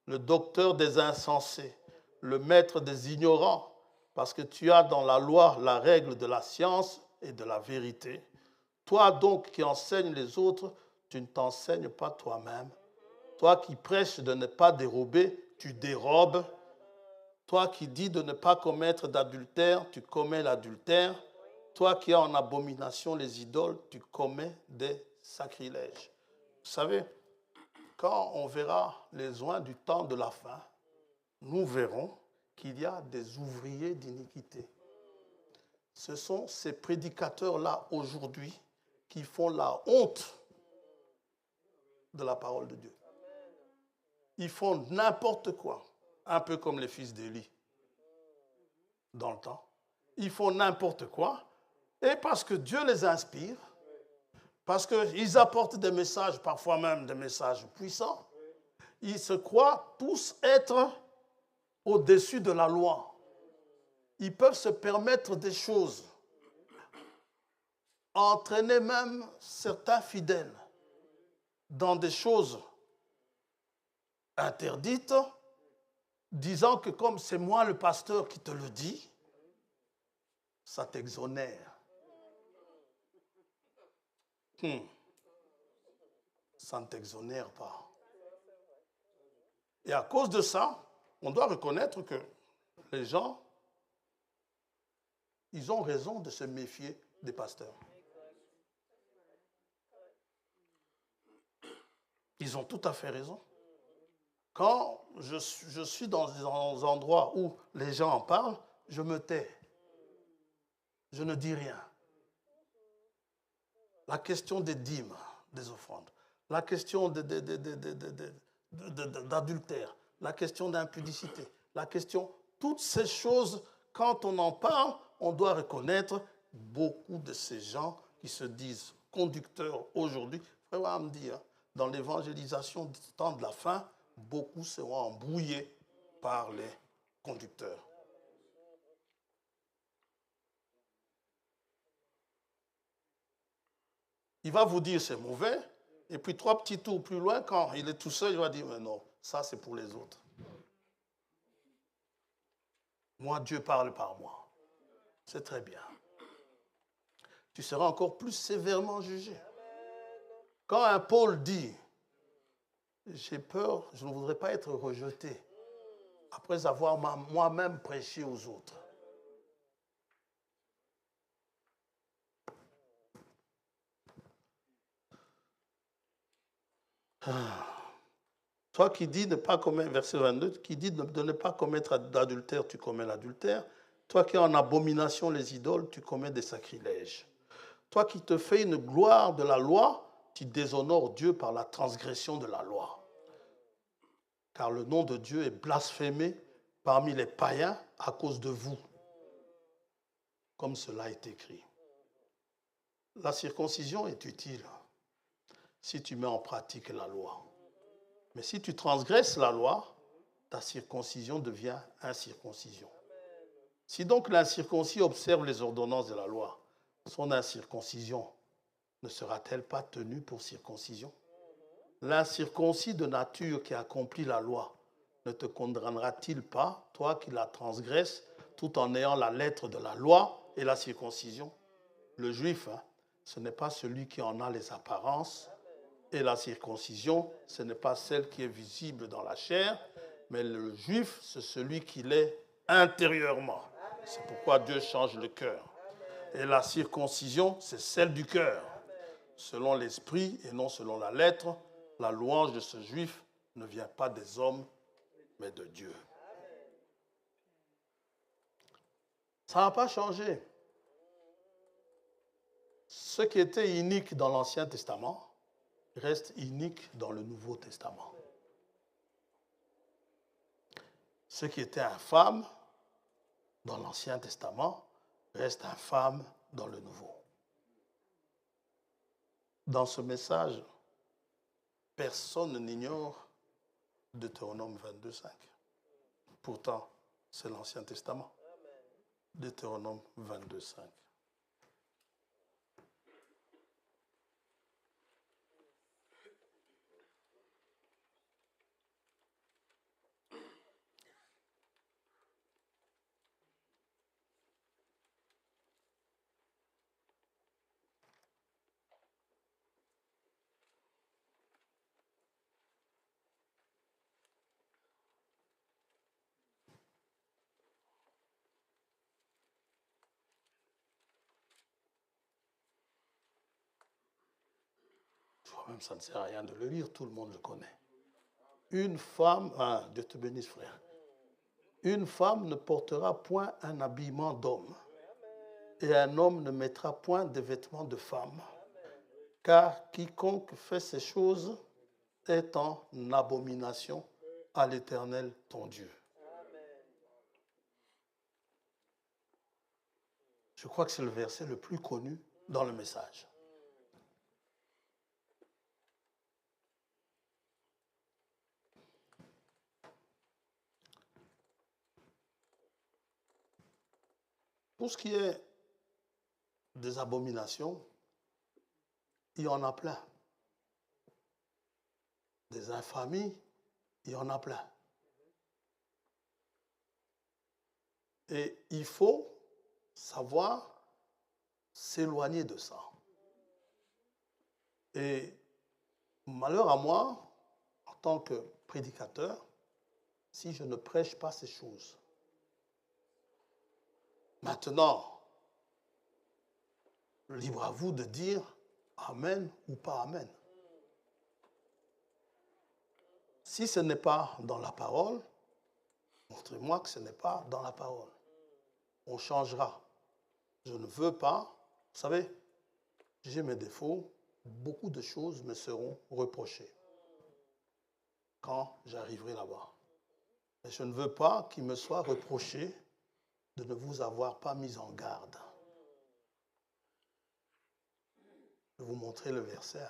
le docteur des insensés, le maître des ignorants, parce que tu as dans la loi la règle de la science et de la vérité. Toi donc qui enseignes les autres, tu ne t'enseignes pas toi-même. Toi qui prêches de ne pas dérober, tu dérobes. Toi qui dis de ne pas commettre d'adultère, tu commets l'adultère. Toi qui as en abomination les idoles, tu commets des sacrilèges. Vous savez, quand on verra les oins du temps de la fin, nous verrons qu'il y a des ouvriers d'iniquité. Ce sont ces prédicateurs-là aujourd'hui qui font la honte de la parole de Dieu. Ils font n'importe quoi, un peu comme les fils d'Élie dans le temps. Ils font n'importe quoi, et parce que Dieu les inspire, parce qu'ils apportent des messages, parfois même des messages puissants, ils se croient tous être au-dessus de la loi. Ils peuvent se permettre des choses, entraîner même certains fidèles dans des choses interdites, disant que comme c'est moi le pasteur qui te le dit, ça t'exonère. Ça ne t'exonère pas. Et à cause de ça, on doit reconnaître que les gens, ils ont raison de se méfier des pasteurs. Ils ont tout à fait raison. Quand je suis dans des endroits où les gens en parlent, je me tais. Je ne dis rien. La question des dîmes, des offrandes, la question d'adultère, la question d'impudicité, la question, toutes ces choses, quand on en parle, on doit reconnaître beaucoup de ces gens qui se disent conducteurs aujourd'hui. Frère Abraham dit, dans l'évangélisation du temps de la fin, beaucoup seront embrouillés par les conducteurs. Il va vous dire c'est mauvais, et puis 3 petits tours plus loin, quand il est tout seul, il va dire mais non, ça c'est pour les autres. Moi, Dieu parle par moi. C'est très bien. Tu seras encore plus sévèrement jugé. Quand un Paul dit j'ai peur, je ne voudrais pas être rejeté après avoir moi-même prêché aux autres. Toi qui dis de ne pas commettre, verset 22, qui dit de ne pas commettre d'adultère, tu commets l'adultère. Toi qui as en abomination les idoles, tu commets des sacrilèges. Toi qui te fais une gloire de la loi, tu déshonores Dieu par la transgression de la loi. Car le nom de Dieu est blasphémé parmi les païens à cause de vous, comme cela est écrit. La circoncision est utile si tu mets en pratique la loi. Mais si tu transgresses la loi, ta circoncision devient incirconcision. Si donc l'incirconcis observe les ordonnances de la loi, son incirconcision ne sera-t-elle pas tenue pour circoncision? L'incirconcis de nature qui accomplit la loi ne te condamnera-t-il pas, toi qui la transgresses, tout en ayant la lettre de la loi et la circoncision? Le juif, ce n'est pas celui qui en a les apparences, et la circoncision, ce n'est pas celle qui est visible dans la chair, mais le juif, c'est celui qui l'est intérieurement. C'est pourquoi Dieu change le cœur. Et la circoncision, c'est celle du cœur, selon l'esprit et non selon la lettre. La louange de ce juif ne vient pas des hommes, mais de Dieu. Ça n'a pas changé. Ce qui était unique dans l'Ancien Testament reste unique dans le Nouveau Testament. Ce qui était infâme dans l'Ancien Testament reste infâme dans le Nouveau. Dans ce message, personne n'ignore Deutéronome 22.5. Pourtant, c'est l'Ancien Testament. Deutéronome 22.5. Même ça ne sert à rien de le lire, tout le monde le connaît. Une femme, Dieu te bénisse frère, une femme ne portera point un habillement d'homme et un homme ne mettra point de vêtements de femme, car quiconque fait ces choses est en abomination à l'Éternel ton Dieu. Je crois que c'est le verset le plus connu dans le message. Pour ce qui est des abominations, il y en a plein. Des infamies, il y en a plein. Et il faut savoir s'éloigner de ça. Et malheur à moi, en tant que prédicateur, si je ne prêche pas ces choses. Maintenant, libre à vous de dire Amen ou pas Amen. Si ce n'est pas dans la parole, montrez-moi que ce n'est pas dans la parole. On changera. Je ne veux pas. Vous savez, j'ai mes défauts. Beaucoup de choses me seront reprochées quand j'arriverai là-bas. Mais je ne veux pas qu'il me soit reproché de ne vous avoir pas mis en garde. Je vais vous montrer le verset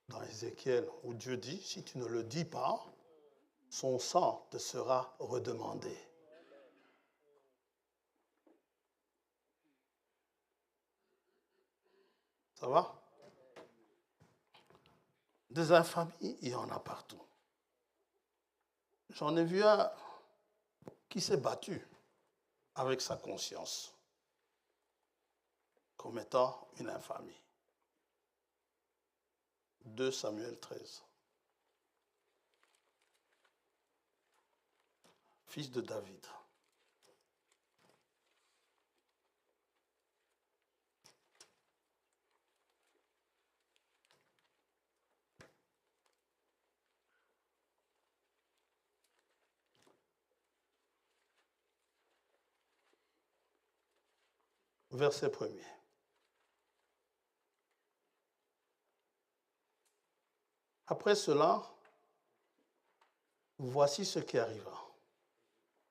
dans Ézéchiel où Dieu dit, si tu ne le dis pas, son sang te sera redemandé. Ça va? Des infamies, il y en a partout. J'en ai vu un qui s'est battu avec sa conscience comme étant une infamie. 2 Samuel 13. Fils de David. Verset 1er. Après cela, voici ce qui arriva.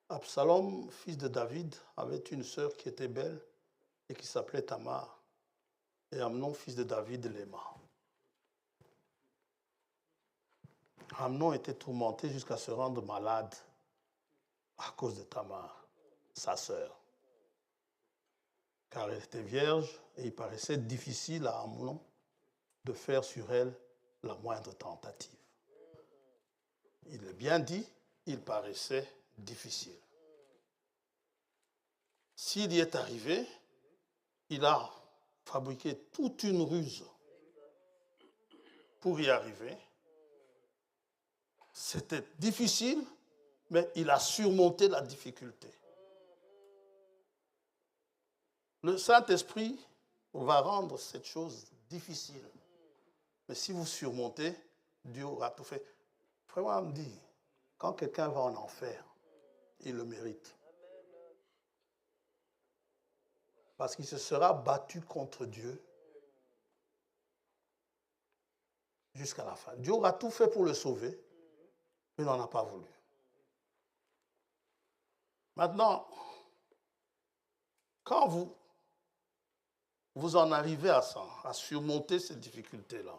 Absalom, fils de David, avait une sœur qui était belle et qui s'appelait Tamar. Et Amnon, fils de David, l'aima. Amnon était tourmenté jusqu'à se rendre malade à cause de Tamar, sa sœur. Car elle était vierge et il paraissait difficile à Amnon de faire sur elle la moindre tentative. Il est bien dit, il paraissait difficile. S'il y est arrivé, il a fabriqué toute une ruse pour y arriver. C'était difficile, mais il a surmonté la difficulté. Le Saint-Esprit va rendre cette chose difficile. Mais si vous surmontez, Dieu aura tout fait. Vraiment, me dit, quand quelqu'un va en enfer, il le mérite. Parce qu'il se sera battu contre Dieu jusqu'à la fin. Dieu aura tout fait pour le sauver, mais il n'en a pas voulu. Maintenant, quand vous en arrivez à ça, à surmonter ces difficultés-là,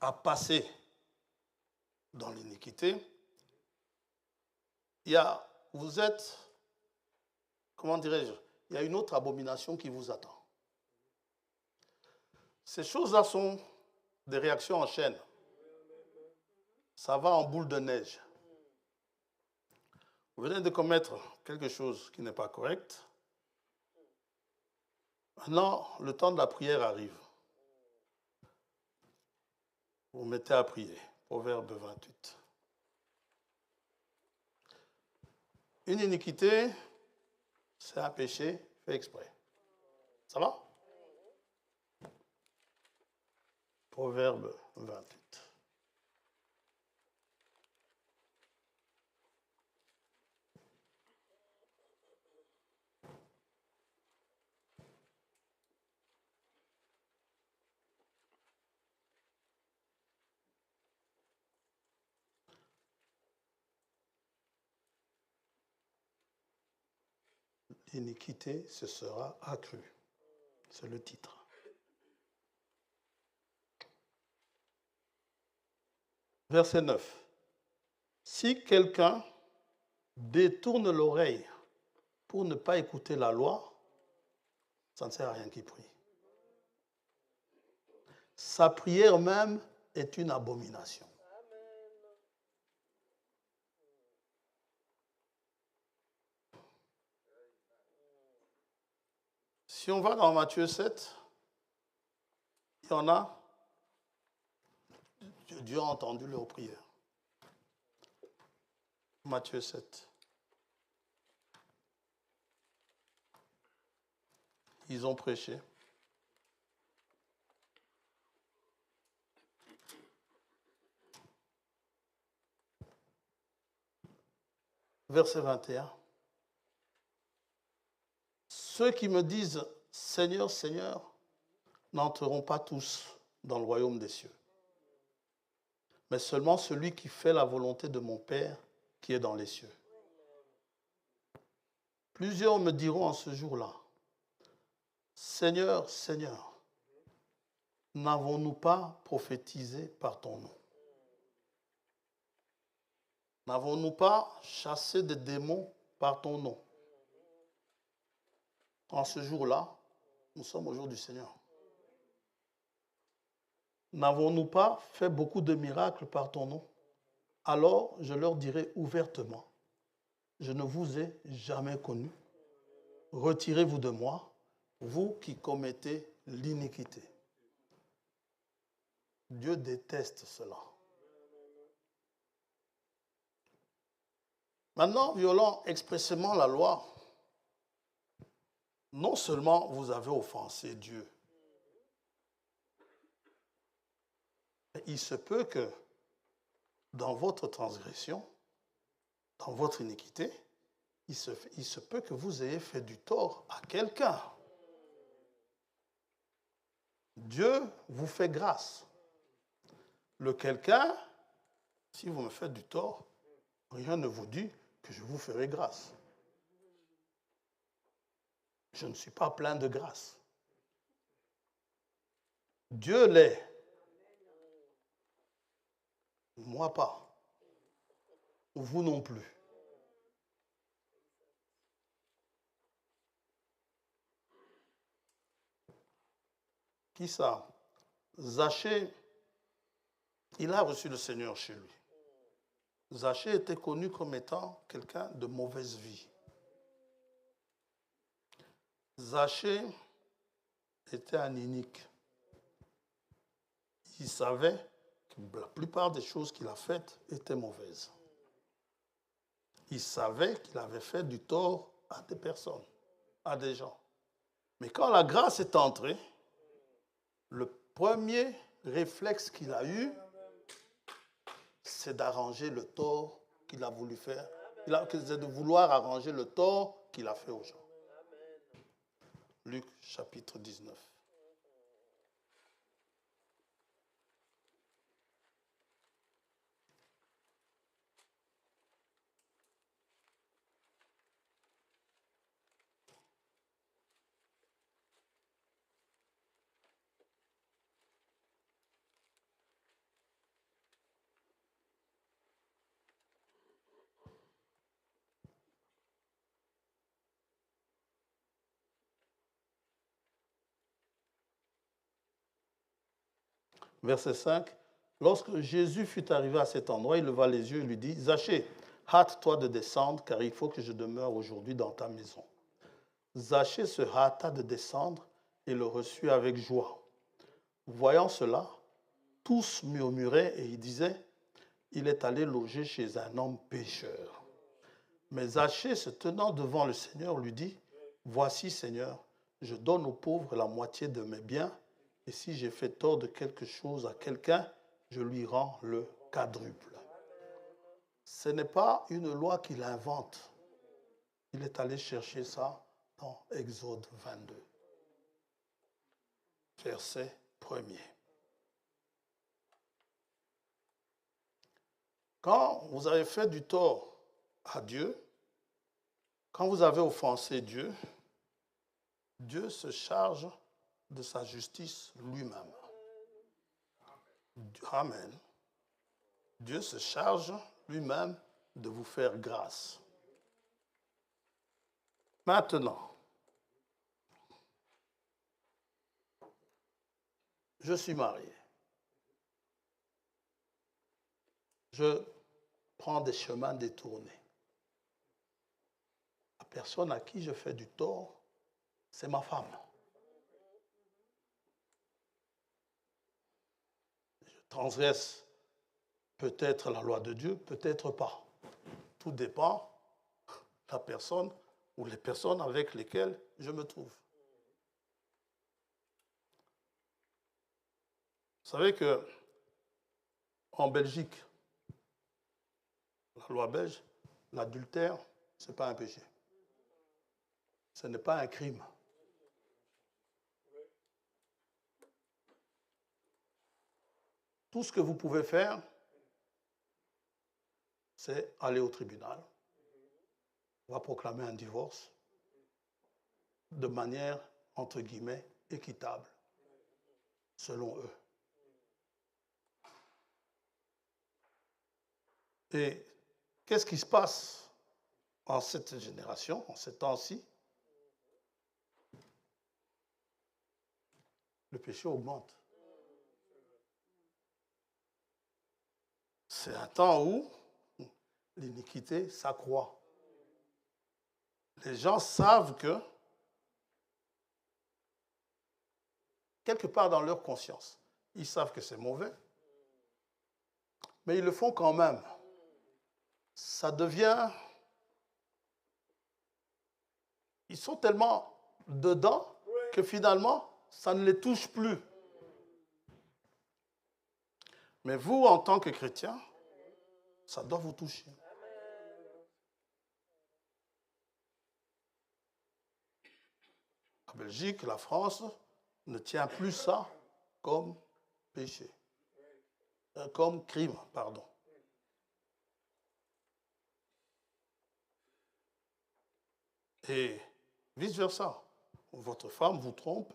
à passer dans l'iniquité, vous êtes, comment dirais-je, il y a une autre abomination qui vous attend. Ces choses-là sont des réactions en chaîne. Ça va en boule de neige. Vous venez de commettre quelque chose qui n'est pas correct. Maintenant, le temps de la prière arrive. Vous vous mettez à prier. Proverbe 28. Une iniquité, c'est un péché fait exprès. Ça va? Proverbe 28. L'iniquité se sera accrue. C'est le titre. Verset 9. Si quelqu'un détourne l'oreille pour ne pas écouter la loi, ça ne sert à rien qu'il prie. Sa prière même est une abomination. Si on va dans Matthieu 7, il y en a, Dieu a entendu leurs prières. Matthieu 7. Ils ont prêché. Verset 21. Ceux qui me disent « Seigneur, Seigneur » n'entreront pas tous dans le royaume des cieux, mais seulement celui qui fait la volonté de mon Père qui est dans les cieux. Plusieurs me diront en ce jour-là, « Seigneur, Seigneur, n'avons-nous pas prophétisé par ton nom? N'avons-nous pas chassé des démons par ton nom? » En ce jour-là, nous sommes au jour du Seigneur. N'avons-nous pas fait beaucoup de miracles par ton nom? Alors je leur dirai ouvertement, je ne vous ai jamais connu. Retirez-vous de moi, vous qui commettez l'iniquité. Dieu déteste cela. Maintenant, violant expressément la loi, non seulement vous avez offensé Dieu, mais il se peut que dans votre transgression, dans votre iniquité, il se peut que vous ayez fait du tort à quelqu'un. Dieu vous fait grâce. Le quelqu'un, si vous me faites du tort, rien ne vous dit que je vous ferai grâce. Je ne suis pas plein de grâce. Dieu l'est. Moi pas. Vous non plus. Qui ça? Zachée, il a reçu le Seigneur chez lui. Zachée était connu comme étant quelqu'un de mauvaise vie. Zachée était un inique. Il savait que la plupart des choses qu'il a faites étaient mauvaises. Il savait qu'il avait fait du tort à des personnes, à des gens. Mais quand la grâce est entrée, le premier réflexe qu'il a eu, c'est d'arranger le tort qu'il a voulu faire. C'est de vouloir arranger le tort qu'il a fait aux gens. Luc chapitre 19. Verset 5. Lorsque Jésus fut arrivé à cet endroit, il leva les yeux et lui dit, Zachée, hâte-toi de descendre, car il faut que je demeure aujourd'hui dans ta maison. Zachée se hâta de descendre et le reçut avec joie. Voyant cela, tous murmuraient et ils disaient, il est allé loger chez un homme pécheur. Mais Zachée, se tenant devant le Seigneur, lui dit, voici, Seigneur, je donne aux pauvres la moitié de mes biens, et si j'ai fait tort de quelque chose à quelqu'un, je lui rends le quadruple. Ce n'est pas une loi qu'il invente. Il est allé chercher ça dans Exode 22, verset 1er. Quand vous avez fait du tort à Dieu, quand vous avez offensé Dieu, Dieu se charge de sa justice lui-même. Amen. Dieu se charge lui-même de vous faire grâce. Maintenant, je suis marié. Je prends des chemins détournés. La personne à qui je fais du tort, c'est ma femme. Je transgresse peut-être la loi de Dieu, peut-être pas. Tout dépend de la personne ou les personnes avec lesquelles je me trouve. Vous savez que en Belgique, la loi belge, l'adultère, ce n'est pas un péché. Ce n'est pas un crime. Tout ce que vous pouvez faire, c'est aller au tribunal. On va proclamer un divorce de manière, entre guillemets, équitable, selon eux. Et qu'est-ce qui se passe en cette génération, en ces temps-ci? Le péché augmente. C'est un temps où l'iniquité s'accroît. Les gens savent que, quelque part dans leur conscience, ils savent que c'est mauvais, mais ils le font quand même. Ça devient... Ils sont tellement dedans que finalement, ça ne les touche plus. Mais vous, en tant que chrétien, ça doit vous toucher. La Belgique, la France ne tient plus ça comme péché, comme crime, pardon. Et vice-versa. Votre femme vous trompe,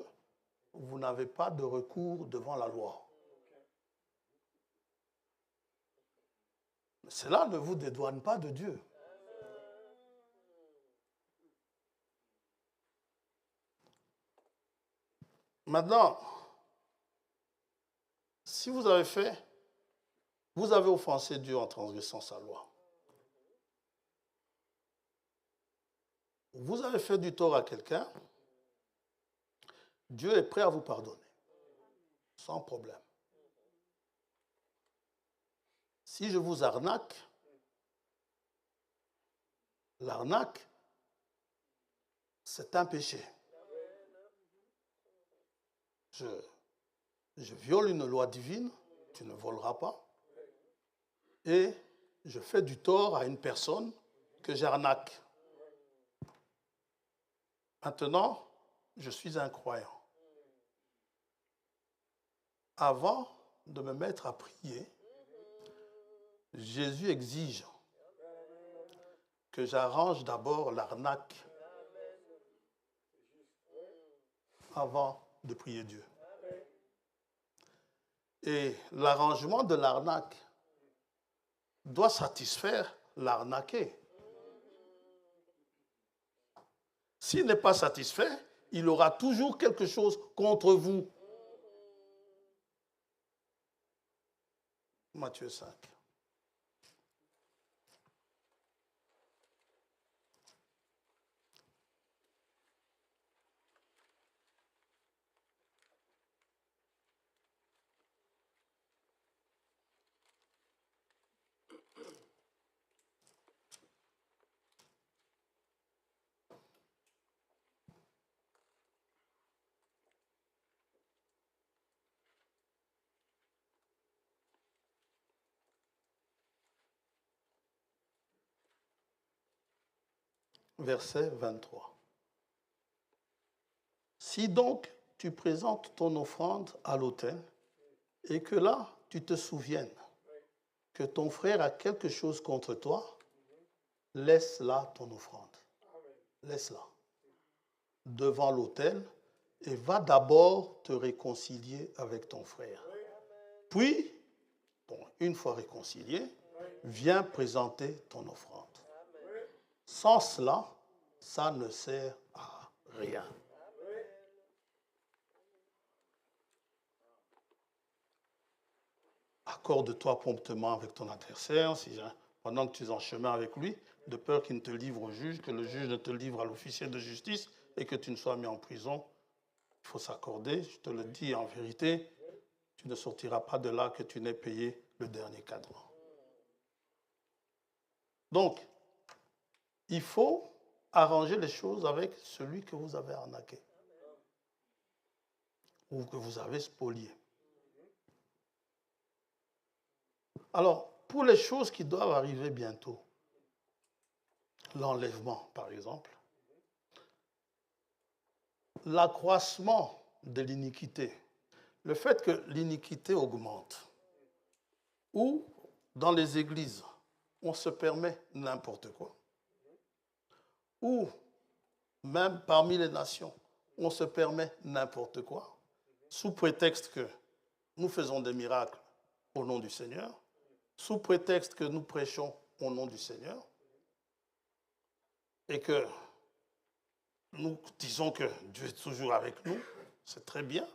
vous n'avez pas de recours devant la loi. Mais cela ne vous dédouane pas de Dieu. Maintenant, si vous avez offensé Dieu en transgressant sa loi. Vous avez fait du tort à quelqu'un, Dieu est prêt à vous pardonner, sans problème. Si je vous arnaque, l'arnaque, c'est un péché. Je viole une loi divine, tu ne voleras pas, et je fais du tort à une personne que j'arnaque. Maintenant, je suis un croyant. Avant de me mettre à prier, Jésus exige que j'arrange d'abord l'arnaque avant de prier Dieu. Et l'arrangement de l'arnaque doit satisfaire l'arnaqué. S'il n'est pas satisfait, il aura toujours quelque chose contre vous. Matthieu 5. Verset 23. Si donc tu présentes ton offrande à l'autel et que là tu te souviennes que ton frère a quelque chose contre toi, laisse là ton offrande. Laisse-la devant l'autel et va d'abord te réconcilier avec ton frère. Puis, une fois réconcilié, viens présenter ton offrande. Sans cela, ça ne sert à rien. Accorde-toi promptement avec ton adversaire, pendant que tu es en chemin avec lui, de peur qu'il ne te livre au juge, que le juge ne te livre à l'officier de justice et que tu ne sois mis en prison. Il faut s'accorder, je te le dis en vérité, tu ne sortiras pas de là que tu n'aies payé le dernier cadran. Donc, il faut arranger les choses avec celui que vous avez arnaqué ou que vous avez spolié. Alors, pour les choses qui doivent arriver bientôt, l'enlèvement par exemple, l'accroissement de l'iniquité, le fait que l'iniquité augmente, ou dans les églises, on se permet n'importe quoi, ou même parmi les nations, on se permet n'importe quoi, sous prétexte que nous faisons des miracles au nom du Seigneur, sous prétexte que nous prêchons au nom du Seigneur, et que nous disons que Dieu est toujours avec nous, c'est très bien.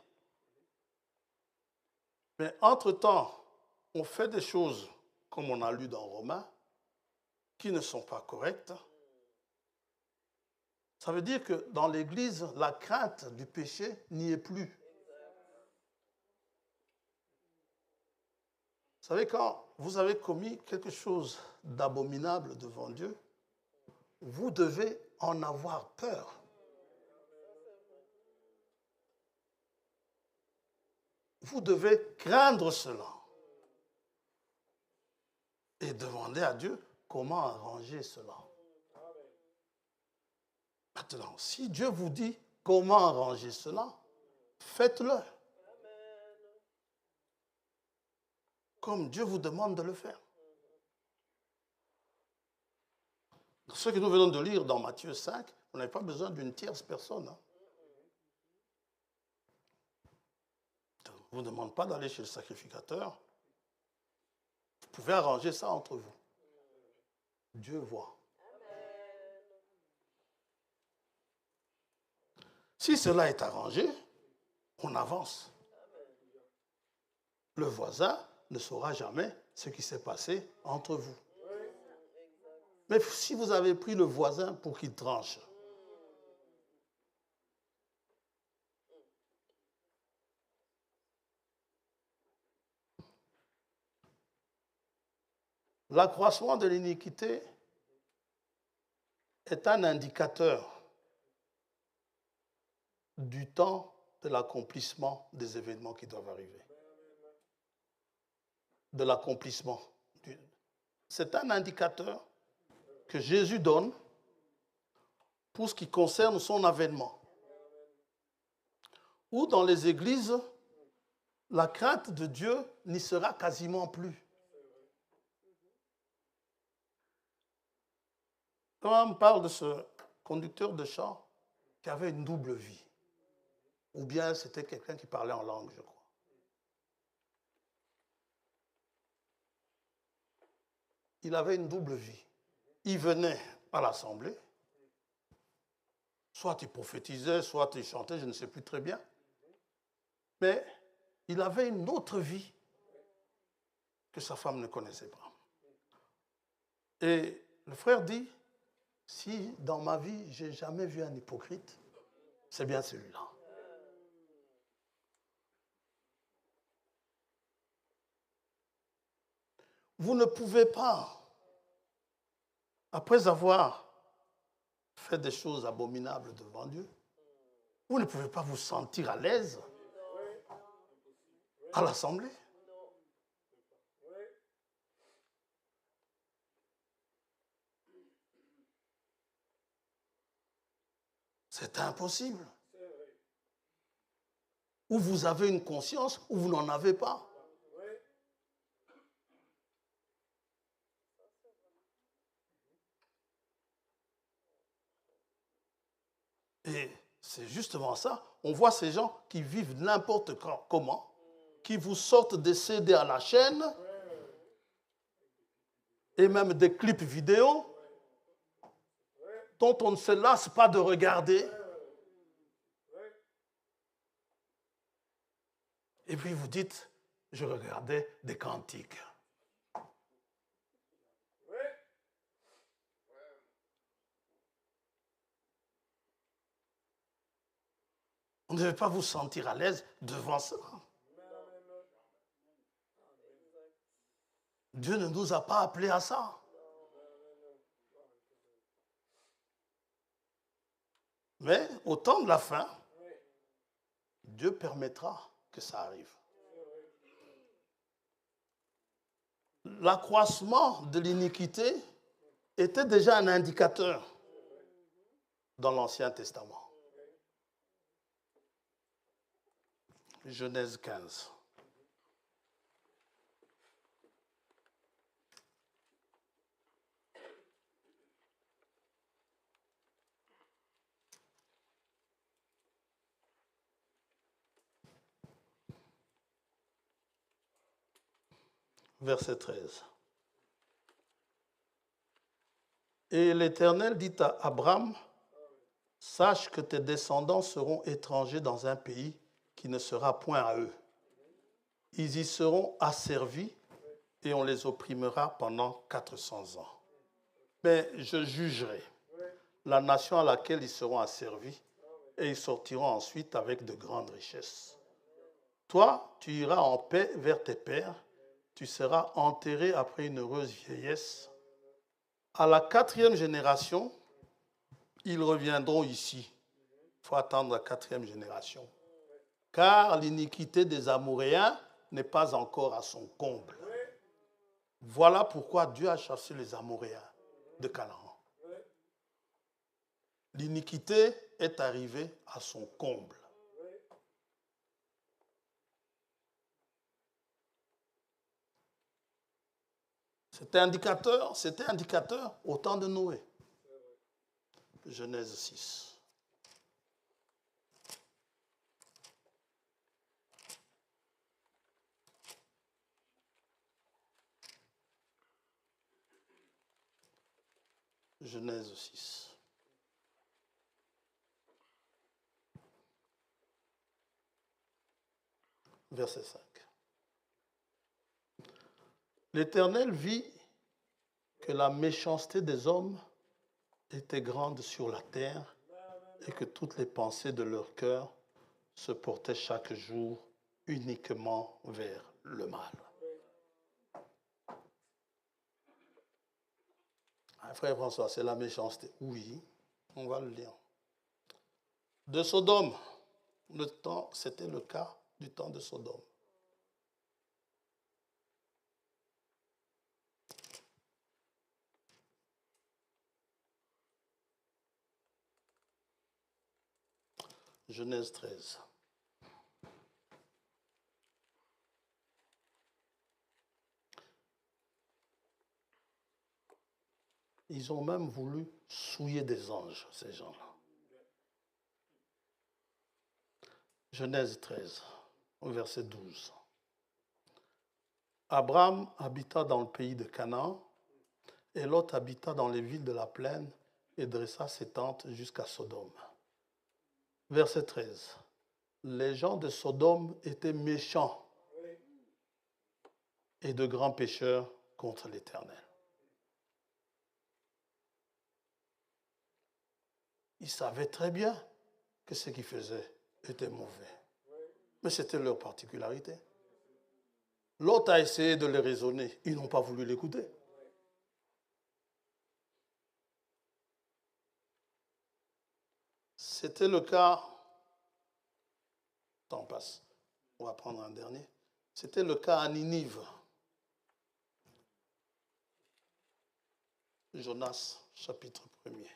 Mais entre-temps, on fait des choses, comme on a lu dans Romains, qui ne sont pas correctes. Ça veut dire que dans l'Église, la crainte du péché n'y est plus. Vous savez, quand vous avez commis quelque chose d'abominable devant Dieu, vous devez en avoir peur. Vous devez craindre cela et demander à Dieu comment arranger cela. Maintenant, si Dieu vous dit comment arranger cela, faites-le. Comme Dieu vous demande de le faire. Ce que nous venons de lire dans Matthieu 5, vous n'avez pas besoin d'une tierce personne. On ne vous demande pas d'aller chez le sacrificateur. Vous pouvez arranger ça entre vous. Dieu voit. Si cela est arrangé, on avance. Le voisin ne saura jamais ce qui s'est passé entre vous. Mais si vous avez pris le voisin pour qu'il tranche, l'accroissement de l'iniquité est un indicateur du temps de l'accomplissement des événements qui doivent arriver. De l'accomplissement. C'est un indicateur que Jésus donne pour ce qui concerne son avènement. où dans les églises, la crainte de Dieu n'y sera quasiment plus. Quand on parle de ce conducteur de char qui avait une double vie, ou bien c'était quelqu'un qui parlait en langue, je crois. Il avait une double vie. Il venait à l'assemblée, soit il prophétisait, soit il chantait, je ne sais plus très bien. Mais il avait une autre vie que sa femme ne connaissait pas. Et le frère dit, si dans ma vie, je n'ai jamais vu un hypocrite, c'est bien celui-là. Vous ne pouvez pas, après avoir fait des choses abominables devant Dieu, vous ne pouvez pas vous sentir à l'aise à l'assemblée. C'est impossible. Ou vous avez une conscience, ou vous n'en avez pas. Et c'est justement ça. On voit ces gens qui vivent n'importe comment, qui vous sortent des CD à la chaîne, et même des clips vidéo, dont on ne se lasse pas de regarder. Et puis vous dites, je regardais des cantiques. Vous ne devez pas vous sentir à l'aise devant ça. Dieu ne nous a pas appelés à ça. Mais au temps de la fin, Dieu permettra que ça arrive. L'accroissement de l'iniquité était déjà un indicateur dans l'Ancien Testament. Genèse 15. Verset 13. Et l'Éternel dit à Abraham, sache que tes descendants seront étrangers dans un pays qui ne sera point à eux. Ils y seront asservis et on les opprimera pendant 400 ans. Mais je jugerai la nation à laquelle ils seront asservis et ils sortiront ensuite avec de grandes richesses. Toi, tu iras en paix vers tes pères, tu seras enterré après une heureuse vieillesse. À la 4e génération, ils reviendront ici. Il faut attendre la 4e génération. Car l'iniquité des Amoréens n'est pas encore à son comble. Voilà pourquoi Dieu a chassé les Amoréens de Canaan. L'iniquité est arrivée à son comble. C'était indicateur au temps de Noé. Genèse 6. Genèse 6. Verset 5. L'Éternel vit que la méchanceté des hommes était grande sur la terre et que toutes les pensées de leur cœur se portaient chaque jour uniquement vers le mal. Frère François, c'est la méchanceté. Oui, on va le lire. De Sodome, c'était le cas du temps de Sodome. Genèse 13. Ils ont même voulu souiller des anges, ces gens-là. Genèse 13, au verset 12. Abraham habita dans le pays de Canaan, et Lot habita dans les villes de la plaine et dressa ses tentes jusqu'à Sodome. Verset 13. Les gens de Sodome étaient méchants et de grands pécheurs contre l'Éternel. Ils savaient très bien que ce qu'ils faisaient était mauvais. Mais c'était leur particularité. L'autre a essayé de les raisonner. Ils n'ont pas voulu l'écouter. C'était le cas... Temps passe. On va prendre un dernier. C'était le cas à Ninive. Jonas, chapitre 1er.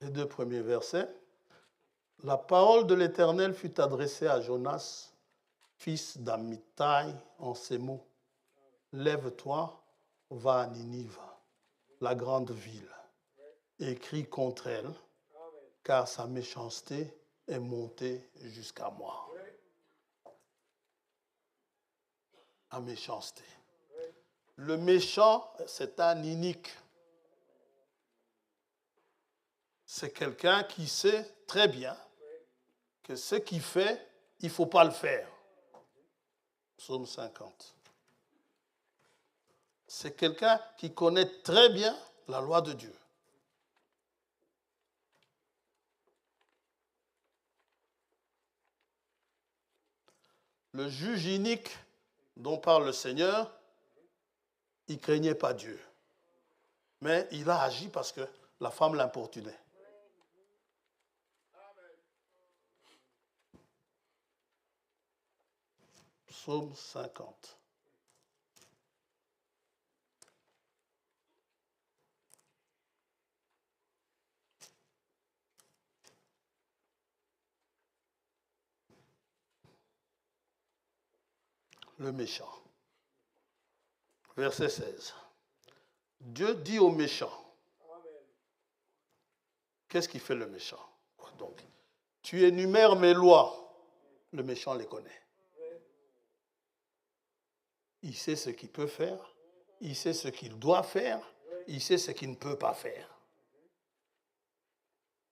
Les 2 premiers versets. La parole de l'Éternel fut adressée à Jonas, fils d'Amittai, en ces mots. Lève-toi, va à Ninive, la grande ville, et crie contre elle, car sa méchanceté est montée jusqu'à moi. La méchanceté. Le méchant, c'est un inique. C'est quelqu'un qui sait très bien que ce qu'il fait, il ne faut pas le faire. Psaume 50. C'est quelqu'un qui connaît très bien la loi de Dieu. Le juge inique dont parle le Seigneur, il ne craignait pas Dieu. Mais il a agi parce que la femme l'importunait. Psaume 50. Le méchant. Verset 16. Dieu dit au méchant. Qu'est-ce qui fait le méchant? Donc, tu énumères mes lois. Le méchant les connaît. Il sait ce qu'il peut faire. Il sait ce qu'il doit faire. Il sait ce qu'il ne peut pas faire.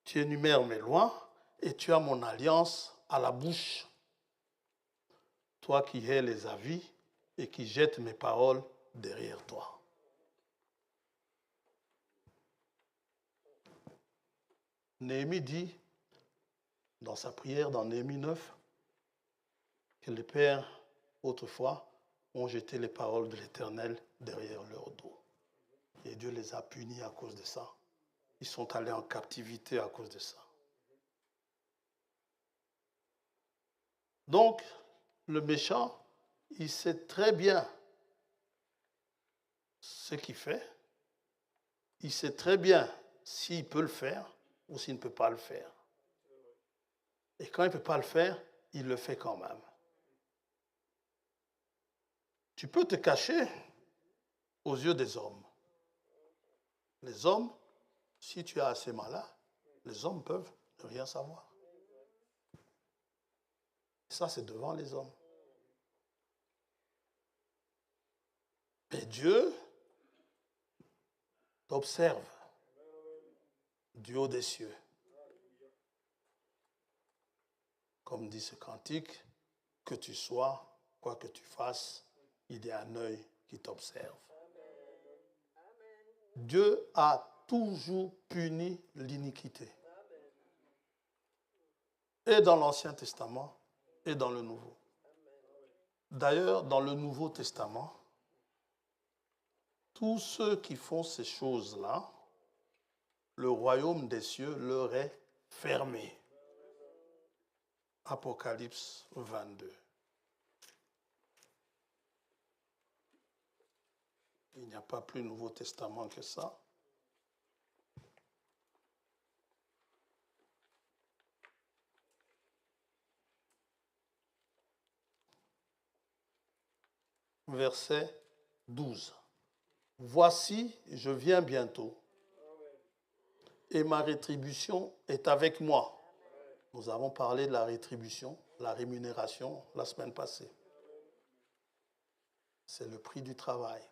Tu énumères mes lois et tu as mon alliance à la bouche. Toi qui hais les avis et qui jettes mes paroles derrière toi. Néhémie dit, dans sa prière, dans Néhémie 9, que les pères, autrefois, ont jeté les paroles de l'Éternel derrière leur dos. Et Dieu les a punis à cause de ça. Ils sont allés en captivité à cause de ça. Donc, le méchant, il sait très bien ce qu'il fait. Il sait très bien s'il peut le faire ou s'il ne peut pas le faire. Et quand il ne peut pas le faire, il le fait quand même. Tu peux te cacher aux yeux des hommes. Les hommes, si tu es assez malin, les hommes peuvent ne rien savoir. Et ça, c'est devant les hommes. Mais Dieu t'observe du haut des cieux. Comme dit ce cantique, que tu sois, quoi que tu fasses, il y a un œil qui t'observe. Dieu a toujours puni l'iniquité. Et dans l'Ancien Testament et dans le Nouveau. D'ailleurs, dans le Nouveau Testament, tous ceux qui font ces choses-là, le royaume des cieux leur est fermé. Apocalypse 22. Il n'y a pas plus Nouveau Testament que ça. Verset 12. Voici, je viens bientôt, et ma rétribution est avec moi. Nous avons parlé de la rétribution, la rémunération la semaine passée. C'est le prix du travail.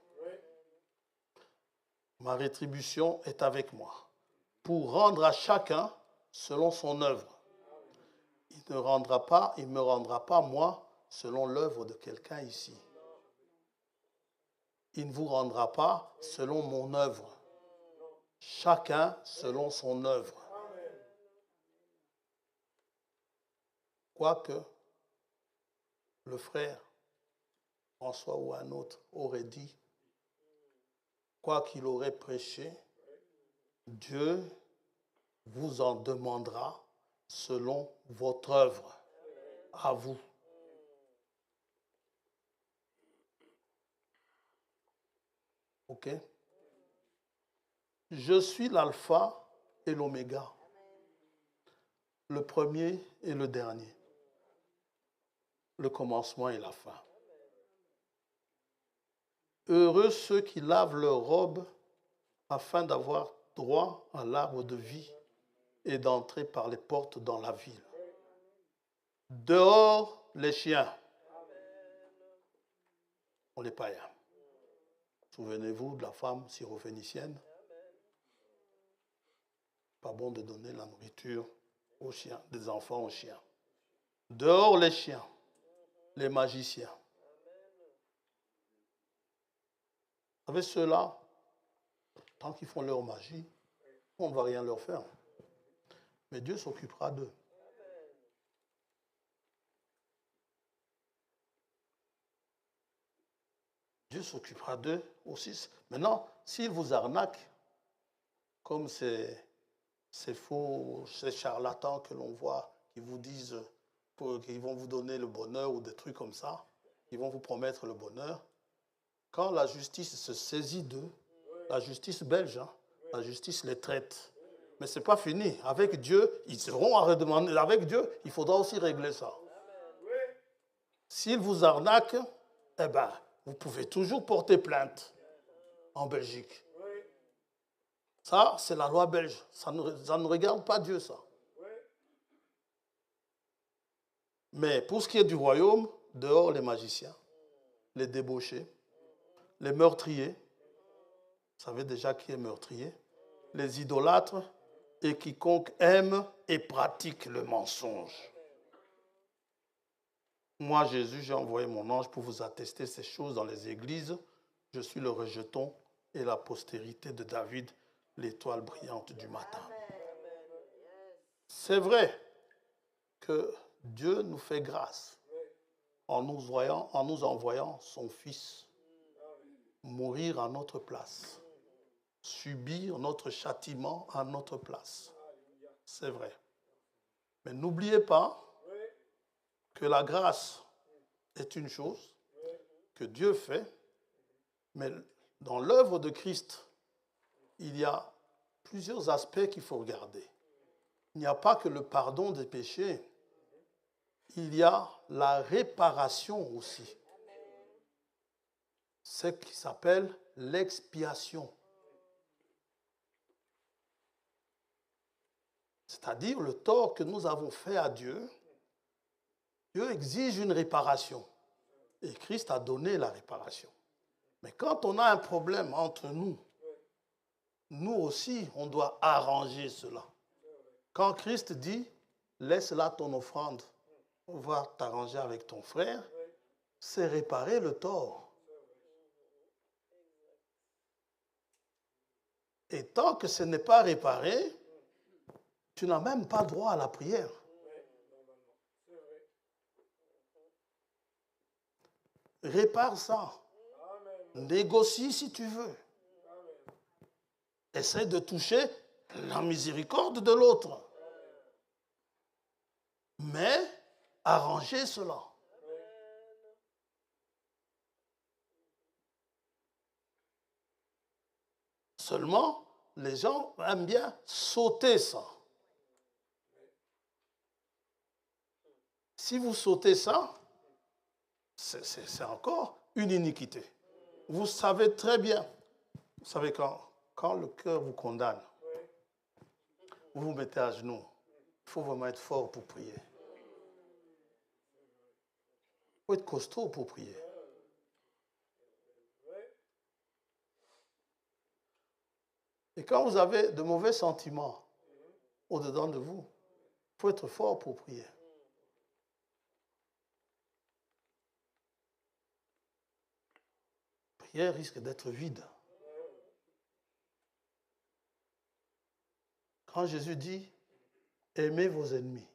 Ma rétribution est avec moi, pour rendre à chacun selon son œuvre. Il ne me rendra pas, moi, selon l'œuvre de quelqu'un ici. Il ne vous rendra pas selon mon œuvre. Chacun selon son œuvre. Quoique le frère François ou un autre aurait dit, quoi qu'il aurait prêché, Dieu vous en demandera selon votre œuvre, à vous. Ok? Je suis l'alpha et l'oméga, le premier et le dernier, le commencement et la fin. Heureux ceux qui lavent leurs robes afin d'avoir droit à l'arbre de vie et d'entrer par les portes dans la ville. Dehors les chiens. On les païens. Souvenez-vous de la femme syrophénicienne. Pas bon de donner la nourriture aux chiens, des enfants aux chiens. Dehors les chiens, les magiciens. Vous savez, ceux-là, tant qu'ils font leur magie, on ne va rien leur faire. Mais Dieu s'occupera d'eux. Dieu s'occupera d'eux aussi. Maintenant, s'ils vous arnaquent, comme ces faux, ces charlatans que l'on voit, qui vous disent qu'ils vont vous donner le bonheur ou des trucs comme ça, ils vont vous promettre le bonheur. Quand la justice se saisit d'eux, la justice belge, la justice les traite. Mais ce n'est pas fini. Avec Dieu, ils seront à redemander. Avec Dieu, il faudra aussi régler ça. S'ils vous arnaquent, eh bien, vous pouvez toujours porter plainte en Belgique. Ça, c'est la loi belge. Ça ne regarde pas Dieu, ça. Mais pour ce qui est du royaume, dehors les magiciens, les débauchés, les meurtriers. Vous savez déjà qui est meurtrier? Les idolâtres et quiconque aime et pratique le mensonge. Moi, Jésus, j'ai envoyé mon ange pour vous attester ces choses dans les églises. Je suis le rejeton et la postérité de David, l'étoile brillante du matin. C'est vrai que Dieu nous fait grâce en nous envoyant son Fils mourir à notre place, subir notre châtiment à notre place. C'est vrai. Mais n'oubliez pas que la grâce est une chose que Dieu fait, mais dans l'œuvre de Christ, il y a plusieurs aspects qu'il faut regarder. Il n'y a pas que le pardon des péchés, il y a la réparation aussi. C'est ce qui s'appelle l'expiation. C'est-à-dire le tort que nous avons fait à Dieu, Dieu exige une réparation. Et Christ a donné la réparation. Mais quand on a un problème entre nous, nous aussi, on doit arranger cela. Quand Christ dit, laisse là ton offrande, on va t'arranger avec ton frère, c'est réparer le tort. Et tant que ce n'est pas réparé, tu n'as même pas droit à la prière. Répare ça. Négocie si tu veux. Essaie de toucher la miséricorde de l'autre. Mais arranger cela. Seulement, les gens aiment bien sauter ça. Si vous sautez ça, c'est encore une iniquité. Vous savez très bien, vous savez quand le cœur vous condamne, vous vous mettez à genoux, il faut vraiment être fort pour prier. Il faut être costaud pour prier. Et quand vous avez de mauvais sentiments au-dedans de vous, il faut être fort pour prier. La prière risque d'être vide. Quand Jésus dit, aimez vos ennemis.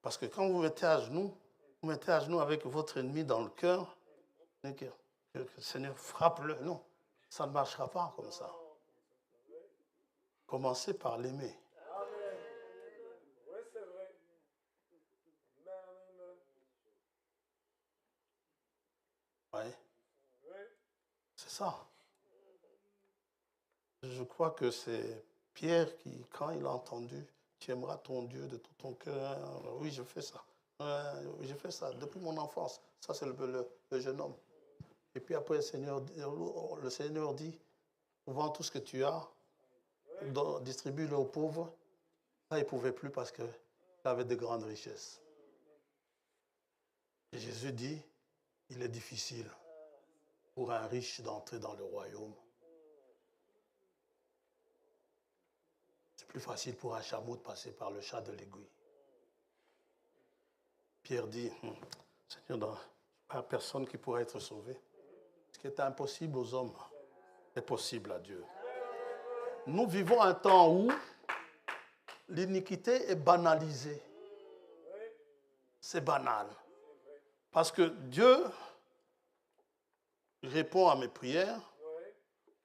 Parce que quand vous mettez à genoux avec votre ennemi dans le cœur, que le Seigneur frappe-le. Non, ça ne marchera pas comme ça. Commencez par l'aimer. Oui, c'est vrai. Oui. C'est ça. Je crois que c'est Pierre qui, quand il a entendu, tu aimeras ton Dieu de tout ton cœur. Oui, je fais ça. Oui, je fais ça depuis mon enfance. Ça, c'est le jeune homme. Et puis après, le Seigneur dit, vends tout ce que tu as, distribue-le aux pauvres. Là, il ne pouvait plus parce qu'il avait de grandes richesses. Et Jésus dit, il est difficile pour un riche d'entrer dans le royaume. C'est plus facile pour un chameau de passer par le chat de l'aiguille. Pierre dit, Seigneur, il n'y a personne qui pourrait être sauvé. Ce qui est impossible aux hommes est possible à Dieu. Nous vivons un temps où l'iniquité est banalisée. C'est banal. Parce que Dieu répond à mes prières.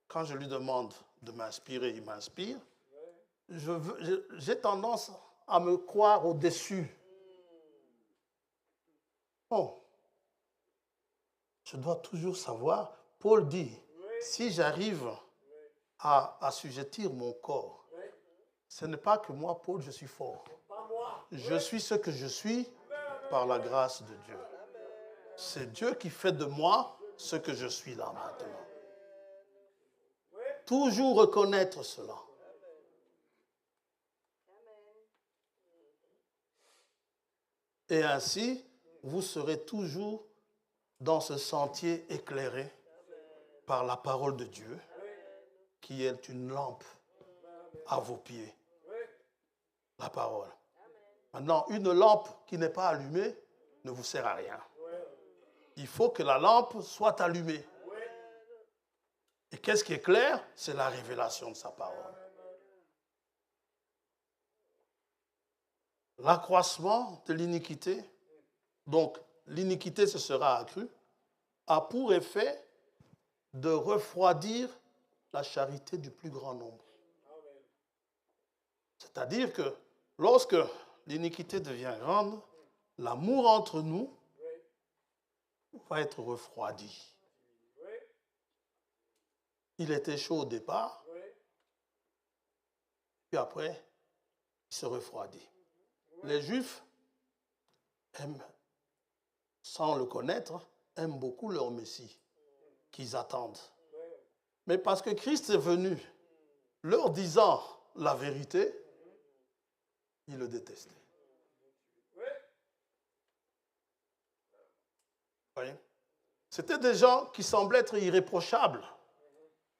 Quand je lui demande de m'inspirer, il m'inspire. J'ai tendance à me croire au-dessus. Non. Je dois toujours savoir. Paul dit, si j'arrive à assujettir mon corps, ce n'est pas que moi, Paul, je suis fort. Je suis ce que je suis par la grâce de Dieu. C'est Dieu qui fait de moi ce que je suis là maintenant. Toujours reconnaître cela. Et ainsi, vous serez toujours dans ce sentier éclairé par la parole de Dieu, qui est une lampe à vos pieds. La parole. Maintenant, une lampe qui n'est pas allumée ne vous sert à rien. Il faut que la lampe soit allumée. Et qu'est-ce qui est clair? C'est la révélation de sa parole. L'accroissement de l'iniquité, donc l'iniquité se sera accrue, a pour effet de refroidir la charité du plus grand nombre. C'est-à-dire que lorsque l'iniquité devient grande, l'amour entre nous va être refroidi. Il était chaud au départ, puis après, il se refroidit. Les Juifs aiment, sans le connaître, aiment beaucoup leur Messie, qu'ils attendent. Mais parce que Christ est venu, leur disant la vérité, ils le détestaient. Voyez? C'était des gens qui semblaient être irréprochables.